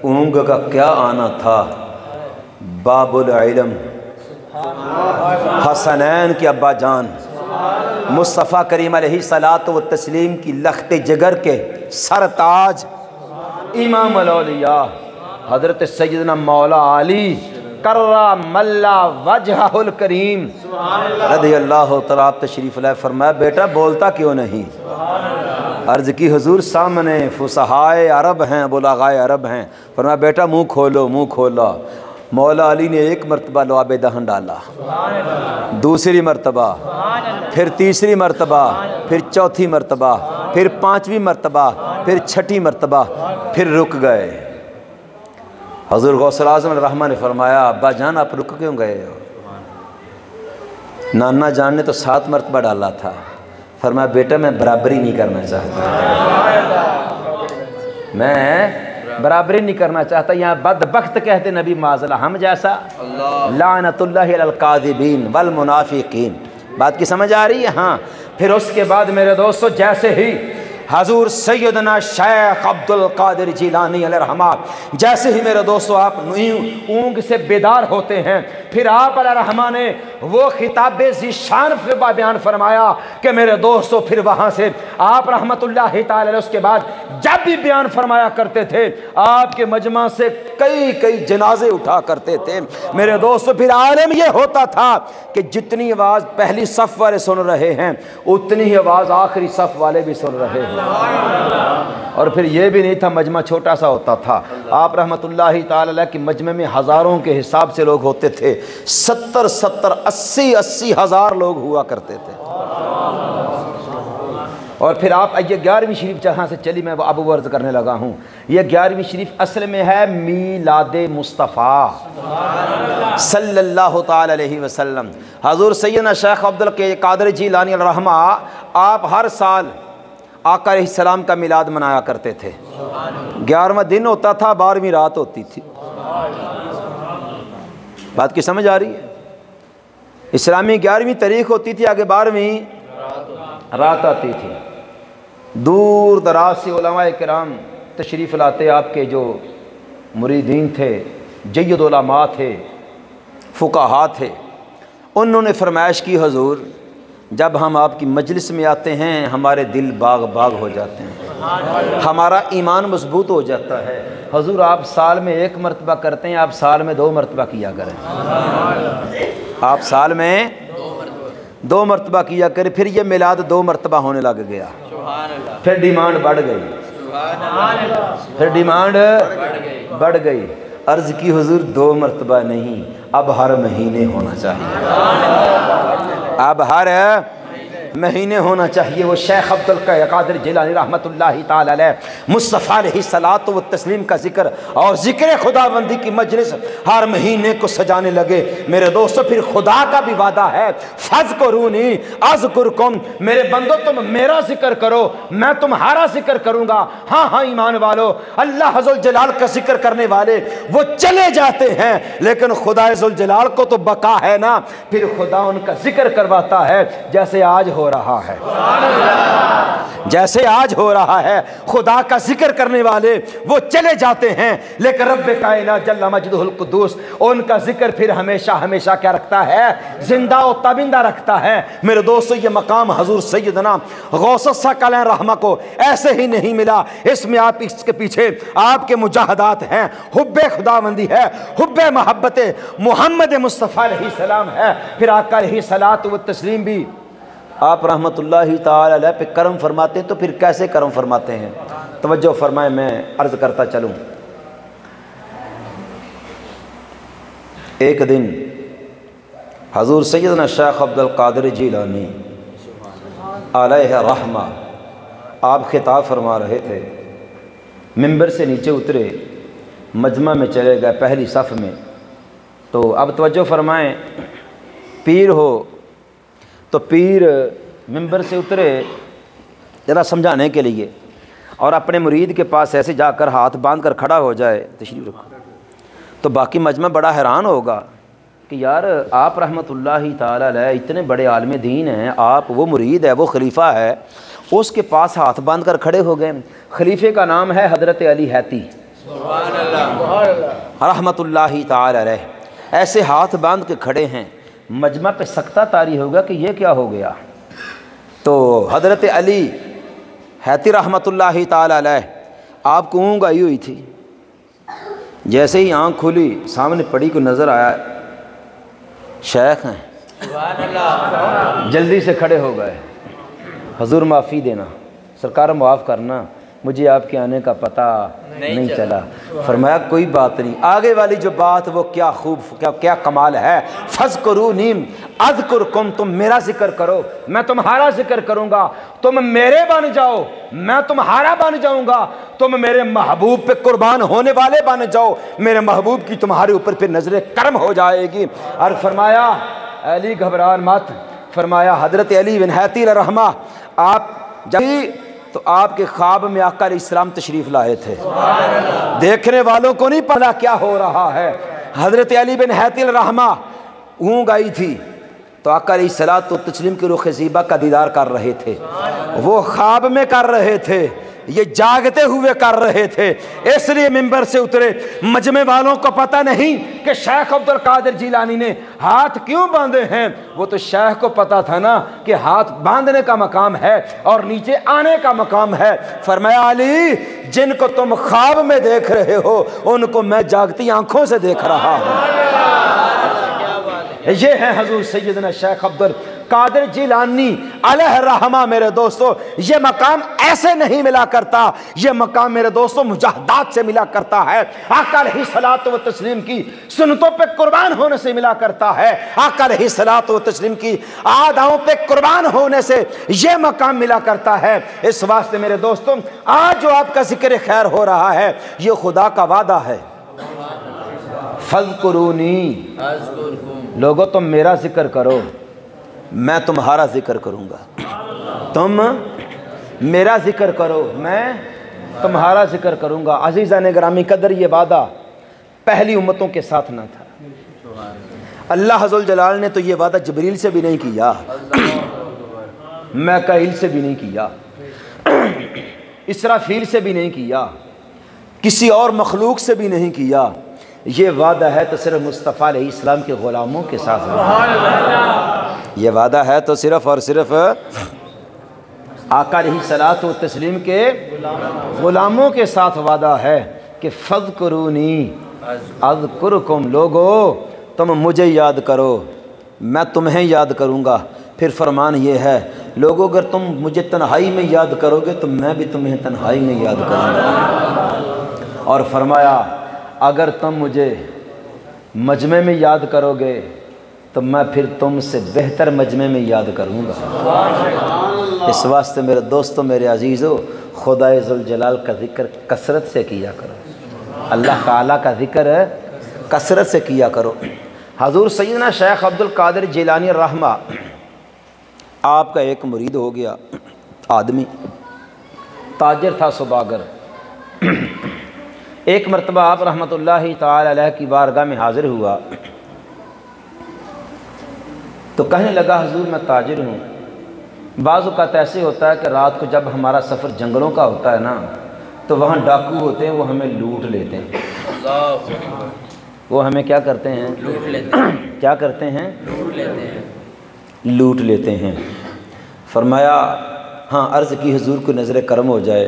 اونگ کا کیا آنا تھا، باب العلم، حسنین کی ابا جان، مصطفیٰ کریم علیہ الصلاۃ والتسلیم کی لخت جگر کے سرتاج، امام الاولیاء حضرت سیدنا مولا علی کرم اللہ وجہہ الکریم رضی اللہ تعالیٰ تشریف لائے، فرمایا بیٹا بولتا کیوں نہیں؟ عرض کی حضور سامنے فصحائے عرب ہیں، بلغائے عرب ہیں، فرمایا بیٹا منہ کھولو، منہ کھولا۔ مولا علی نے 1 مرتبہ لعاب دہن ڈالا، دوسری مرتبہ، پھر تیسری مرتبہ، پھر چوتھی مرتبہ، پھر 5ویں مرتبہ، پھر 6ٹھی مرتبہ، پھر رک گئے۔ حضور غوث اعظم الرحمٰن نے فرمایا ابا جان آپ رک کیوں گئے ہو؟ نانا جان نے تو 7 مرتبہ ڈالا تھا۔ فرمایا بیٹا میں برابری نہیں کرنا چاہتا، میں برابری نہیں کرنا چاہتا، یہاں بدبخت کہتے نبی معاذ ہم جیسا، لعنت اللہ علی الکاذبین والمنافقین۔ بات کی سمجھ آ رہی ہے؟ ہاں پھر اس کے بعد میرے دوستو جیسے ہی حضور سیدنا شیخ عبد القادر جیلانی علیہ الرحمہ، جیسے ہی میرے دوستو آپ اونگ سے بیدار ہوتے ہیں، پھر آپ علیہ الرحمہ نے وہ خطاب ذی شان بیان فرمایا کہ میرے دوستو پھر وہاں سے آپ رحمت اللہ تعالی علیہ اس کے بعد جب بھی بیان فرمایا کرتے تھے آپ کے مجمع سے کئی جنازے اٹھا کرتے تھے۔ میرے دوستو پھر عالم یہ ہوتا تھا کہ جتنی آواز پہلی صف والے سن رہے ہیں اتنی ہی آواز آخری صف والے بھی سن رہے ہیں، اور پھر یہ بھی نہیں تھا مجمع چھوٹا سا ہوتا تھا، آپ رحمت اللہ تعالی علیہ کی مجمع میں ہزاروں کے حساب سے لوگ ہوتے تھے، 70 ہزار لوگ ہوا کرتے تھے۔ اور پھر آپ یہ 11ویں شریف جہاں سے چلی میں اب عرض کرنے لگا ہوں، یہ 11ویں شریف اصل میں ہے میلاد مصطفیٰ صلی اللہ تعالی علیہ وسلم۔ حضور سیدنا شیخ عبد القادر جیلانی علیہ الرحمہ آپ ہر سال آقا علیہ السلام کا میلاد منایا کرتے تھے، 11واں دن ہوتا تھا، 12ویں رات ہوتی تھی۔ بات کی سمجھ آ رہی ہے؟ اسلامی 11ویں تاریخ ہوتی تھی، آگے 12ویں رات آتی تھی۔ دور دراز سے علماء کرام تشریف لاتے، آپ کے جو مریدین تھے جید علماء تھے، فقہا تھے، انہوں نے فرمائش کی حضور جب ہم آپ کی مجلس میں آتے ہیں ہمارے دل باغ باغ ہو جاتے ہیں، ہمارا ایمان مضبوط ہو جاتا ہے۔ حضور آپ سال میں 1 مرتبہ کرتے ہیں، آپ سال میں 2 مرتبہ کیا کریں، آپ سال میں 2 مرتبہ کیا کریں۔ پھر یہ میلاد 2 مرتبہ ہونے لگ گیا، پھر ڈیمانڈ بڑھ گئی، پھر ڈیمانڈ بڑھ گئی۔ عرض کی حضور 2 مرتبہ نہیں، اب ہر مہینے ہونا چاہیے، اب ہر مہینے ہونا چاہیے۔ وہ شیخ عبد القادر جیلانی رحمۃ اللہ تعالی علیہ مصطفیٰ علیہ الصلاۃ والتسلیم کا ذکر اور ذکر خداوندی کی مجلس ہر مہینے کو سجانے لگے۔ میرے دوستو پھر خدا کا بھی وعدہ ہے، فاذکرونی اذکرکم، میرے بندو تم میرا ذکر کرو میں تمہارا ذکر کروں گا۔ ہاں ہاں ایمان والو، اللہ ذوالجلال کا ذکر کرنے والے وہ چلے جاتے ہیں، لیکن خدا ذوالجلال کو تو بقا ہے نا، پھر خدا ان کا ذکر کرواتا ہے جیسے آج ہو رہا ہے، جیسے آج ہو رہا ہے۔ خدا کا ذکر کرنے والے وہ چلے جاتے ہیں، لیکن رب کائنات جل مجدہ القدوس ان کا ذکر پھر ہمیشہ ہمیشہ کیا رکھتا ہے؟ زندہ و تابندہ رکھتا ہے۔ میرے دوستو یہ مقام حضور سیدنا غوث الثقلین رحمہ کو ایسے ہی نہیں ملا، اس میں آپ اس کے پیچھے آپ کے مجاہدات ہیں، حب خداوندی ہے، حب محبت محمد مصطفیٰ علیہ السلام ہے، پھر آقا علیہ الصلاۃ والتسلیم بھی آپ رحمت اللہ تعالی علیہ پہ کرم فرماتے ہیں۔ تو پھر کیسے کرم فرماتے ہیں؟ توجہ فرمائیں، میں عرض کرتا چلوں۔ ایک دن حضور سیدنا شیخ عبد القادر جیلانی علیہ رحمہ آپ خطاب فرما رہے تھے، منبر سے نیچے اترے، مجمع میں چلے گئے پہلی صف میں۔ تو اب توجہ فرمائیں، پیر ہو تو پیر منبر سے اترے ذرا سمجھانے کے لیے، اور اپنے مرید کے پاس ایسے جا کر ہاتھ باندھ کر کھڑا ہو جائے، تشریف رکھو، تو باقی مجمع بڑا حیران ہوگا کہ یار آپ رحمت اللہ تعالی علیہ اتنے بڑے عالم دین ہیں، آپ وہ مرید ہے، وہ خلیفہ ہے، اس کے پاس ہاتھ باندھ کر کھڑے ہو گئے۔ خلیفے کا نام ہے حضرت علی حیتی رحمت اللہ تعالی علیہ، ایسے ہاتھ باندھ کے کھڑے ہیں۔ مجمع پہ سکتہ طاری ہوگا کہ یہ کیا ہو گیا۔ تو حضرت علی حیتی رحمت اللہ تعالی علیہ آپ کو اونگ آئی ہوئی تھی، جیسے ہی آنکھ کھلی سامنے پڑی کو نظر آیا شیخ ہیں، جلدی سے کھڑے ہو گئے، حضور معافی دینا، سرکار معاف کرنا، مجھے آپ کے آنے کا پتہ نہیں چلا۔ فرمایا کوئی بات نہیں، آگے والی جو بات وہ کیا خوب کیا کمال ہے، فذکرونی اذکرکم، تم میرا ذکر کرو میں تمہارا ذکر کروں گا، تم میرے بن جاؤ میں تمہارا بن جاؤں گا، تم میرے محبوب پہ قربان ہونے والے بن جاؤ، میرے محبوب کی تمہارے اوپر پھر نظر کرم ہو جائے گی۔ اور فرمایا علی گھبران مت، فرمایا حضرت علی بن حیتی رحمہ آپ جب تو آپ کے خواب میں آقا علیہ السلام تشریف لائے تھے، دیکھنے والوں کو نہیں پتا کیا ہو رہا ہے۔ حضرت علی بن حیتی رحمہ اونگ آئی تھی تو آقا علیہ الصلوۃ والتسلیم کی رخ زیبا کا دیدار کر رہے تھے، وہ خواب میں کر رہے تھے، یہ جاگتے ہوئے کر رہے تھے، اس لیے منبر سے اترے۔ مجمع والوں کو پتہ نہیں کہ شیخ عبد القادر جیلانی نے ہاتھ کیوں باندھے ہیں، وہ تو شیخ کو پتہ تھا نا کہ ہاتھ باندھنے کا مقام ہے اور نیچے آنے کا مقام ہے۔ فرمایا علی جن کو تم خواب میں دیکھ رہے ہو ان کو میں جاگتی آنکھوں سے دیکھ رہا ہوں۔ یہ ہے حضور سیدنا شیخ عبد القادر جیلانی علیہ رحمہ۔ میرے دوستو یہ مقام ایسے نہیں ملا کرتا، یہ مقام میرے دوستو مجاہدات سے ملا کرتا ہے، آقا علیہ الصلوۃ والتسلیم کی سنتوں پہ قربان ہونے سے ملا کرتا ہے، آقا علیہ الصلوۃ والتسلیم کی آدھاؤں پہ قربان ہونے سے یہ مقام ملا کرتا ہے۔ اس واسطے میرے دوستو آج جو آپ کا ذکر خیر ہو رہا ہے یہ خدا کا وعدہ ہے، فذکرونی، لوگوں تم میرا ذکر کرو میں تمہارا ذکر کروں گا، تم میرا ذکر کرو میں تمہارا ذکر کروں گا۔ عزیزان گرامی قدر یہ وعدہ پہلی امتوں کے ساتھ نہ تھا، اللہ ذوالجلال نے تو یہ وعدہ جبریل سے بھی نہیں کیا، میکائیل سے بھی نہیں کیا، اسرافیل سے بھی نہیں کیا، کسی اور مخلوق سے بھی نہیں کیا، یہ وعدہ ہے تو صرف مصطفیٰ علیہ السلام کے غلاموں کے ساتھ وعدہ، یہ وعدہ ہے تو صرف اور صرف آقا علیہ الصلوۃ والتسلیم کے غلاموں کے ساتھ وعدہ ہے کہ فذکرونی اذکرکم، لوگو تم مجھے یاد کرو میں تمہیں یاد کروں گا۔ پھر فرمان یہ ہے لوگو اگر تم مجھے تنہائی میں یاد کرو گے تو میں بھی تمہیں تنہائی میں یاد کروں گا، اور فرمایا اگر تم مجھے مجمع میں یاد کرو گے تو میں پھر تم سے بہتر مجمع میں یاد کروں گا۔ اس واسطے میرے دوستو، میرے عزیزو، خدائے ذوالجلال کا ذکر کثرت سے کیا کرو، اللہ تعالیٰ کا ذکر کثرت سے کیا کرو۔ حضور سیدنا شیخ عبد القادر جیلانی رحمہ، آپ کا ایک مرید ہو گیا آدمی، تاجر تھا سوداگر۔ ایک مرتبہ آپ رحمۃ اللہ تعالی علیہ کی بارگاہ میں حاضر ہوا تو کہنے لگا حضور میں تاجر ہوں، بعض اوقات ایسے ہوتا ہے کہ رات کو جب ہمارا سفر جنگلوں کا ہوتا ہے نا تو وہاں ڈاکو ہوتے ہیں، وہ ہمیں لوٹ لیتے ہیں، وہ ہمیں کیا کرتے ہیں؟ لوٹ لیتے ہیں۔ کیا کرتے ہیں؟ لوٹ لیتے ہیں، لوٹ لیتے ہیں۔ فرمایا ہاں عرض کی حضور کو نظر کرم ہو جائے،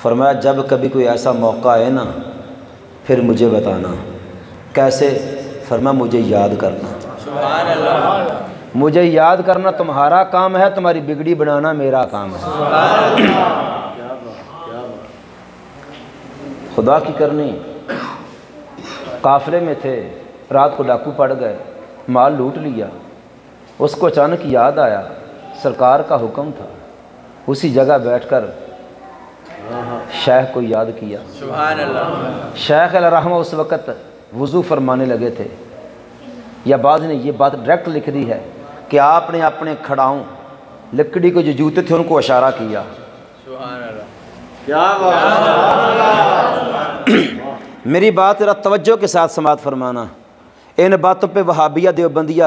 فرمایا جب کبھی کوئی ایسا موقع آئے نا پھر مجھے بتانا۔ کیسے؟ فرمایا مجھے یاد کرنا، سبحان اللہ، مجھے یاد کرنا تمہارا کام ہے، تمہاری بگڑی بنانا میرا کام ہے۔ خدا کی کرنی، قافلے میں تھے، رات کو ڈاکو پڑ گئے، مال لوٹ لیا، اس کو اچانک یاد آیا سرکار کا حکم تھا، اسی جگہ بیٹھ کر شیخ کو یاد کیا۔ سبحان اللہ، شیخ علیہ رحمہ اس وقت وضو فرمانے لگے تھے، یا بعض نے یہ بات ڈائریکٹ لکھ دی ہے کہ آپ نے اپنے کھڑاؤں لکڑی کو جو جوتے تھے ان کو اشارہ کیا۔ سبحان اللہ، کیا بات، میری بات ذرا توجہ کے ساتھ سماعت فرمانا، ان باتوں پہ وہابیہ دیوبندیہ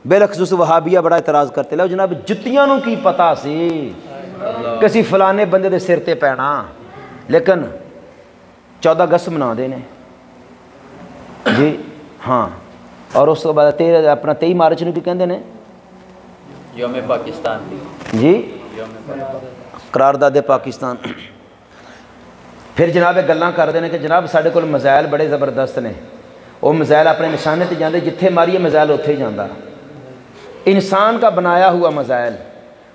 بالخصوص وہابیہ بڑا اعتراض کرتے لو جناب جتیاں نوں کی پتہ سی کسی فلانے بندے دے سر تے پینا، لیکن 14 اگست منا دینے جی ہاں، اور اس کے بعد اپنا 23 مارچ نو کی کہندے نے یوم پاکستان جی، یوم پاکستان، قرارداد پاکستان۔ پھر جناب گلاں کرتے ہیں کہ جناب ساڈے کول میزائل بڑے زبردست نے، وہ میزائل اپنے نشانے تے جاندے، جتھے ماریے میزائل اتھے ہی جاندا، انسان کا بنایا ہوا میزائل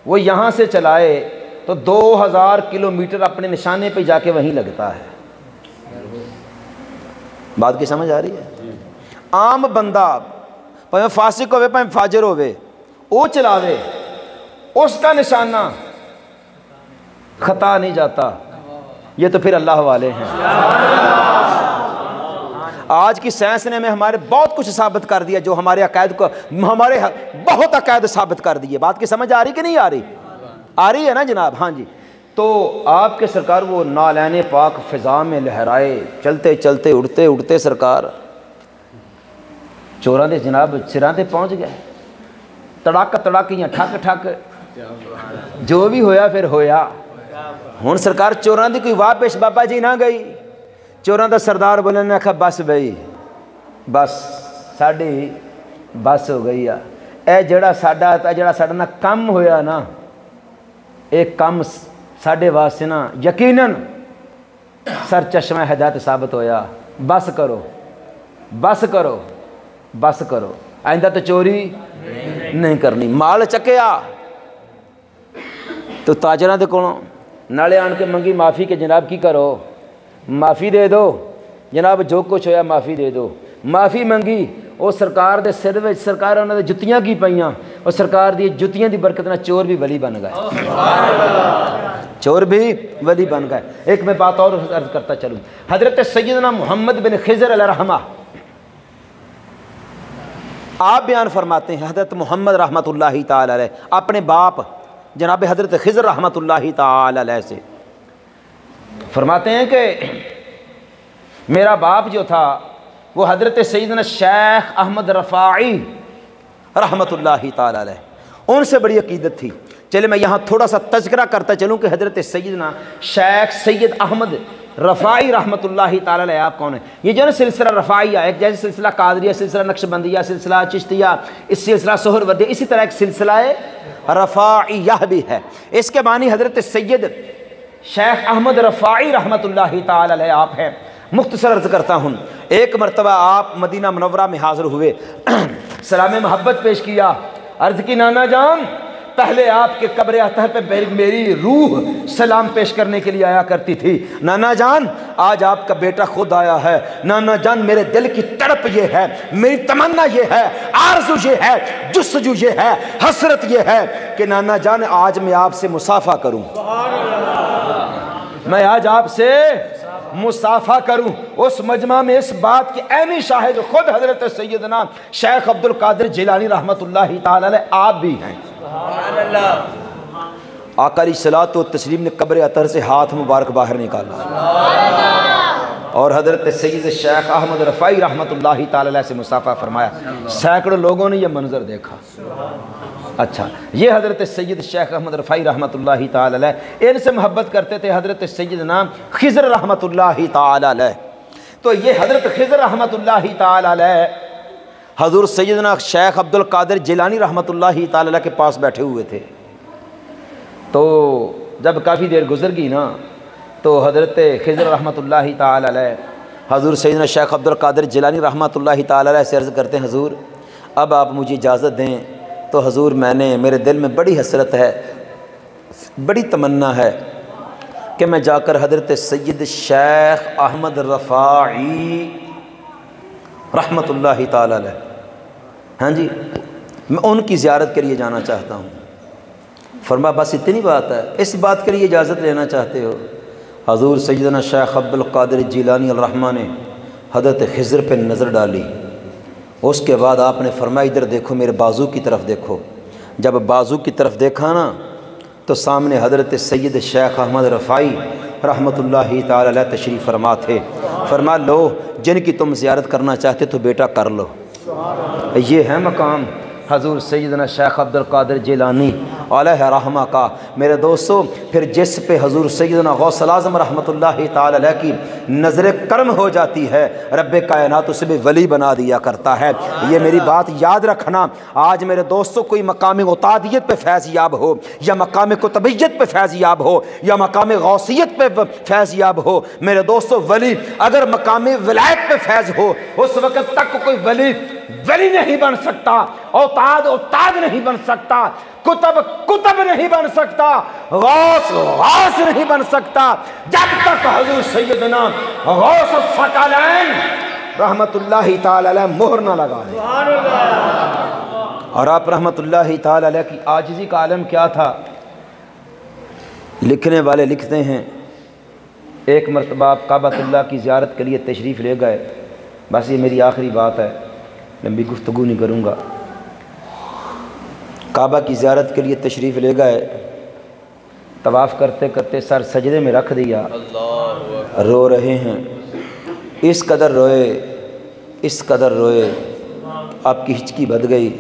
وہ یہاں سے چلائے تو 2000 کلومیٹر اپنے نشانے پہ جا کے وہیں لگتا ہے۔ بات کی سمجھ آ رہی ہے؟ عام بندہ پہ فاسق ہوئے پہ فاجر ہوئے وہ چلاوے، اس کا نشانہ خطا نہیں جاتا، یہ تو پھر اللہ والے ہیں۔ آج کی سائنس نے ہمیں ہمارے بہت کچھ ثابت کر دیا، جو ہمارے عقائد کو، ہمارے بہت عقائد ثابت کر دیے۔ بات کی سمجھ آ رہی کہ نہیں آ رہی؟ آ رہی ہے نا جناب؟ ہاں جی۔ تو آپ کے سرکار وہ نالین پاک فضا میں لہرائے، چلتے چلتے اڑتے اڑتے سرکار چوراں دے جناب سراں تے پہنچ گئے، تڑاک تڑاکیاں ٹھک ٹھک، جو بھی ہویا پھر ہویا۔ ہن سرکار چوراں دی کوئی واہ پیش بابا جی نہ گئی، چوراں دا سردار بولنے نے آکھا بس بھائی بس ساڈی بس ہو گئی آ، اے جڑا ساڈا نا کم ہویا نا، ایک کم ساڈے واسطے نا یقیناً سر چشمہ ہدایت ثابت ہویا، بس کرو بس کرو بس کرو، آئندہ تو چوری نہیں کرنی۔ مال چکیا تو تاجراں دے کولوں نالے آن کے منگی معافی کہ جناب کی کرو، معافی دے دو جناب، جو کچھ ہویا معافی دے دو۔ معافی منگی، وہ سرکار دے سر وچ سرکار انہاں دے جتیاں کی پئیاں، اور سرکار دی جتیاں دی برکت نال چور بھی ولی بن گئے، چور بھی ولی بن گئے۔ ایک میں بات اور عرض کرتا چلوں، حضرت سیدنا محمد بن خضر علیہ رحمہ آپ بیان فرماتے ہیں، حضرت محمد رحمۃ اللہ تعالی علیہ اپنے باپ جناب حضرت خضر رحمۃ اللہ تعالی علیہ سے فرماتے ہیں کہ میرا باپ جو تھا وہ حضرت سیدنا شیخ احمد رفاعی رحمۃ اللہ تعالی علیہ، ان سے بڑی عقیدت تھی۔ چلے میں یہاں تھوڑا سا تذکرہ کرتا چلوں کہ حضرت سیدنا شیخ سید احمد رفاعی رحمۃ اللہ تعالی علیہ آپ کون ہیں؟ یہ جو نا سلسلہ رفاعیہ، ایک جیسے سلسلہ قادریہ، سلسلہ نقشبندیہ، سلسلہ چشتیہ، اس سلسلہ سہروردیہ، اسی طرح ایک سلسلہ رفاعیہ بھی ہے۔ اس کے بانی حضرت سید شیخ احمد رفاعی رحمۃ اللہ تعالی علیہ آپ ہیں۔ مختصر عرض کرتا ہوں، ایک مرتبہ آپ مدینہ منورہ میں حاضر ہوئے، سلام محبت پیش کیا، عرض کی نانا جان پہلے آپ کے قبر اطہر پہ میری روح سلام پیش کرنے کے لیے آیا کرتی تھی، نانا جان آج آپ کا بیٹا خود آیا ہے، نانا جان میرے دل کی تڑپ یہ ہے، میری تمنا یہ ہے، آرزو یہ ہے، جستجو یہ ہے، حسرت یہ ہے کہ نانا جان آج میں آپ سے مصافحہ کروں، میں آج آپ سے مصافحہ کروں۔ اس مجمع میں اس بات کی عینی شاہد خود حضرت سیدنا شیخ عبد القادر جیلانی رحمۃ اللہ تعالی علیہ آپ بھی ہیں۔ سبحان اللہ۔ آقا علیہ الصلوۃ والتسلیم نے قبر اطہر سے ہاتھ مبارک باہر نکالا اور حضرت سید شیخ احمد رفاعی رحمۃ اللہ تعالی علیہ سے مصافحہ فرمایا۔ سینکڑوں لوگوں نے یہ منظر دیکھا۔ اچھا، یہ حضرت سید شیخ احمد رفاعی رحمۃ اللہ تعالی علیہ، ان سے محبت کرتے تھے حضرت سیدنا خضر رحمۃ اللہ تعالی علیہ۔ تو یہ حضرت خضر رحمۃ اللہ تعالی علیہ حضور سیدنا شیخ عبد القادر جیلانی رحمۃ اللہ تعالی علیہ کے پاس بیٹھے ہوئے تھے۔ تو جب کافی دیر گزر گئی نا تو حضرت خضر رحمۃ اللہ تعالی علیہ حضور سیدنا شیخ عبد القادر جیلانی رحمۃ اللہ تعالی علیہ سے عرض کرتے ہیں حضور اب آپ مجھے اجازت دیں۔ تو حضور میرے دل میں بڑی حسرت ہے، بڑی تمنا ہے کہ میں جا کر حضرت سید شیخ احمد رفاعی رحمۃ اللہ تعالی علیہ، ہاں جی، میں ان کی زیارت کے لیے جانا چاہتا ہوں۔ فرمایا بس اتنی بات ہے، اس بات کے لیے اجازت لینا چاہتے ہو؟ حضور سیدنا شیخ عبد القادر جیلانی الرحمٰن نے حضرت خضر پہ نظر ڈالی، اس کے بعد آپ نے فرمایا ادھر دیکھو، میرے بازو کی طرف دیکھو۔ جب بازو کی طرف دیکھا نا تو سامنے حضرت سید شیخ احمد رفاعی رحمۃ اللہ تعالی علیہ تشریف فرما تھے۔ فرما لو جن کی تم زیارت کرنا چاہتے تو بیٹا کر لو۔ یہ ہے مقام حضور سیدنا شیخ عبد القادر جیلانی علیہ رحمہ کا۔ میرے دوستو پھر جس پہ حضور سیدنا غوث الاعظم رحمۃ اللہ تعالی علیہ کی نظر کرم ہو جاتی ہے، رب کائنات اسے بھی ولی بنا دیا کرتا ہے۔ یہ میری بات یاد رکھنا۔ آج میرے دوستو کوئی مقام عطادیت پہ فیض یاب ہو، یا مقام قطبیت پہ فیض یاب ہو، یا مقام غوثیت پہ فیض یاب ہو، میرے دوستو ولی اگر مقام ولایت پہ فیض ہو اس وقت تک کوئی ولی نہیں بن سکتا، اوتاد نہیں بن سکتا، کتب نہیں بن سکتا، غوث نہیں بن سکتا، جب تک حضور سیدنا غوث الثقلین رحمت اللہ تعالی علیہ مہر نہ لگا لے۔ اور آپ رحمت اللہ تعالی علیہ کی عاجزی کا عالم کیا تھا؟ لکھنے والے لکھتے ہیں ایک مرتبہ آپ کعبۃ اللہ کی زیارت کے لیے تشریف لے گئے۔ بس یہ میری آخری بات ہے، لمبی گفتگو نہیں کروں گا۔ کعبہ کی زیارت کے لیے تشریف لے گئے، طواف کرتے کرتے سر سجدے میں رکھ دیا، رو رہے ہیں، اس قدر روئے آپ کی ہچکی بھد گئی۔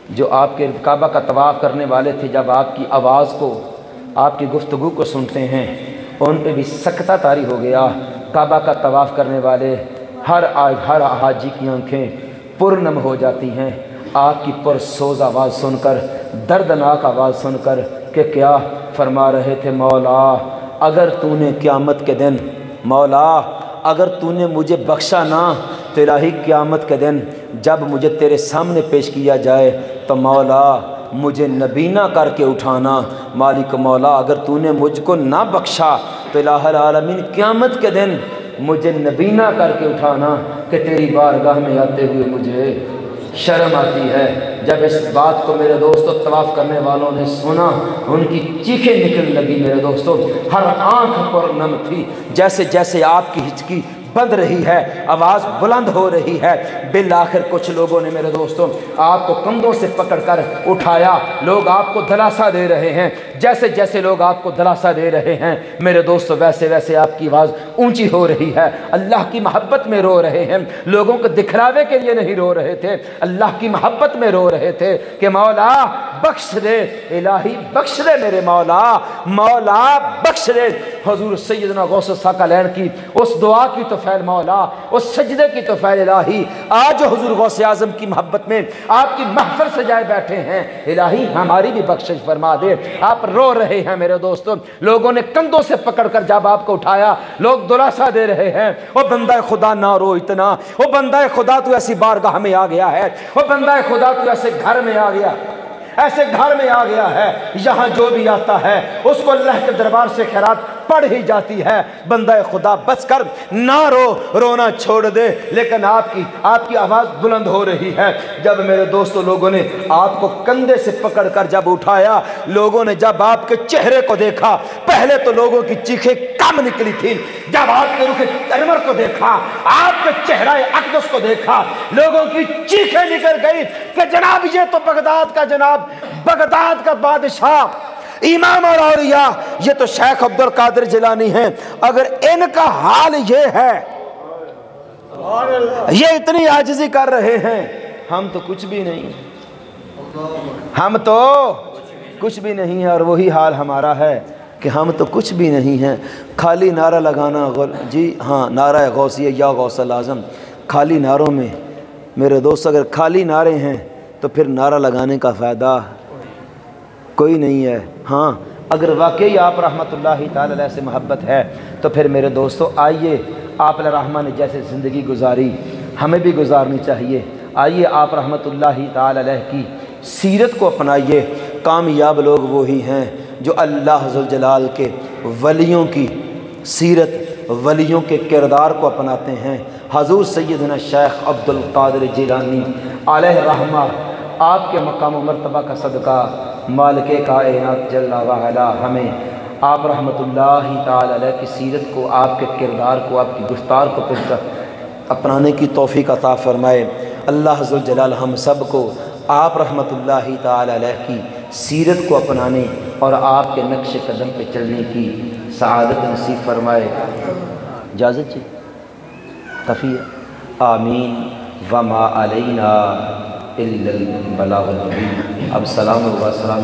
جو آپ کے کعبہ کا طواف کرنے والے تھے جب آپ کی آواز کو، آپ کی گفتگو کو سنتے ہیں ان پہ بھی سکتہ طاری ہو گیا۔ کعبہ کا طواف کرنے والے ہر حاجی کی آنکھیں پرنم ہو جاتی ہیں آپ کی پرسوز آواز سن کر، دردناک آواز سن کر کہ کیا فرما رہے تھے؟ مولا اگر تو نے قیامت کے دن، مولا اگر تو نے مجھے بخشا نہ تو الہی قیامت کے دن جب مجھے تیرے سامنے پیش کیا جائے تو مولا مجھے نبینا کر کے اٹھانا۔ مالک مولا اگر تو نے مجھ کو نہ بخشا تو الہ العالمین قیامت کے دن مجھے نبینا کر کے اٹھانا کہ تیری بارگاہ میں آتے ہوئے مجھے شرم آتی ہے۔ جب اس بات کو میرے دوستو طواف کرنے والوں نے سنا ان کی چیخیں نکلنے لگی۔ میرے دوستو ہر آنکھ پر نم تھی، جیسے جیسے آپ کی ہچکی بند رہی ہے, آواز بلند ہو رہی ہے. بالآخر کچھ لوگوں نے میرے دوستوں آپ کو کندھوں سے پکڑ کر اٹھایا. لوگ آپ کو دلاسا دے رہے ہیں. جیسے جیسے لوگ آپ کو دلاسا دے رہے ہیں میرے دوستوں ویسے ویسے آپ کی آواز اونچی ہو رہی ہے. اللہ کی محبت میں رو رہے ہیں. لوگوں کو دکھلاوے کے لیے نہیں رو رہے تھے, اللہ کی محبت میں رو رہے تھے کہ مولا بخش دے, الہی بخش دے میرے مولا, مولا بخش دے. حضور سیدنا غوث الثقلین کی اس دعا کی تو فعل مولا, اس سجدے کی تو فعل الہی آج حضور غوث اعظم کی محبت میں آپ کی محفل سجائے بیٹھے ہیں. الہی ہماری بھی بخشش فرما دے. آپ رو رہے ہیں میرے دوستوں, لوگوں نے کندھوں سے پکڑ کر جب آپ کو اٹھایا لوگ دلاسا دے رہے ہیں, او بندہ خدا نہ رو اتنا, او بندہ خدا تو ایسی بارگاہ میں آ گیا ہے, او بندہ خدا تو ایسے گھر میں آ گیا, ایسے گھر میں آ گیا ہے یہاں جو بھی آتا ہے اس کو اللہ کے دربار سے خیرات پڑھ ہی جاتی ہے. بندہ خدا بس کر نہ رو, رونا چھوڑ دے. لیکن آپ کی آواز بلند ہو رہی ہے. جب میرے دوستوں لوگوں نے آپ کو کندھے سے پکڑ کر جب اٹھایا, لوگوں نے جب آپ کے چہرے کو دیکھا, پہلے تو لوگوں کی چیخیں کم نکلی تھی. جب آپ کے رخ انور کو دیکھا, آپ کے چہرہ اقدس کو دیکھا, لوگوں کی چیخیں نکل گئی کہ جناب یہ تو بغداد کا جناب, بغداد کا بادشاہ, امام اور اولیاء, یہ تو شیخ عبد القادر جیلانی ہیں. اگر ان کا حال یہ ہے, یہ اتنی عاجزی کر رہے ہیں, ہم تو کچھ بھی نہیں, ہم تو کچھ بھی نہیں ہے. اور وہی حال ہمارا ہے کہ ہم تو کچھ بھی نہیں ہیں. خالی نعرہ لگانا, جی ہاں نعرہ غوثیہ یا غوث الاعظم, خالی نعروں میں میرے دوست اگر خالی نعرے ہیں تو پھر نعرہ لگانے کا فائدہ کوئی نہیں ہے. ہاں اگر واقعی آپ رحمت اللہ تعالی علیہ سے محبت ہے تو پھر میرے دوستو آئیے, آپ رحمٰن نے جیسے زندگی گزاری ہمیں بھی گزارنی چاہیے. آئیے آپ رحمت اللہ تعالی علیہ کی سیرت کو اپنائیے. کامیاب لوگ وہی ہیں جو اللہ ذوالجلال کے ولیوں کی سیرت, ولیوں کے کردار کو اپناتے ہیں. حضور سیدنا شیخ عبد القادر جیلانی علیہ رحمہ, آپ کے مقام و مرتبہ کا صدقہ مالک کائنات جل وعلا ہمیں آپ رحمت اللہ تعالی علیہ کی سیرت کو, آپ کے کردار کو, آپ کی گفتار کو پھر اپنانے کی توفیق عطا فرمائے. اللہ ذوالجلال ہم سب کو آپ رحمت اللہ تعالی علیہ کی سیرت کو اپنانے اور آپ کے نقش قدم پہ چلنے کی سعادت نصیب فرمائے. اجازت جی کافی ہے. آمین. وما علینا الا البلاغ المبین. اب سلام و سلام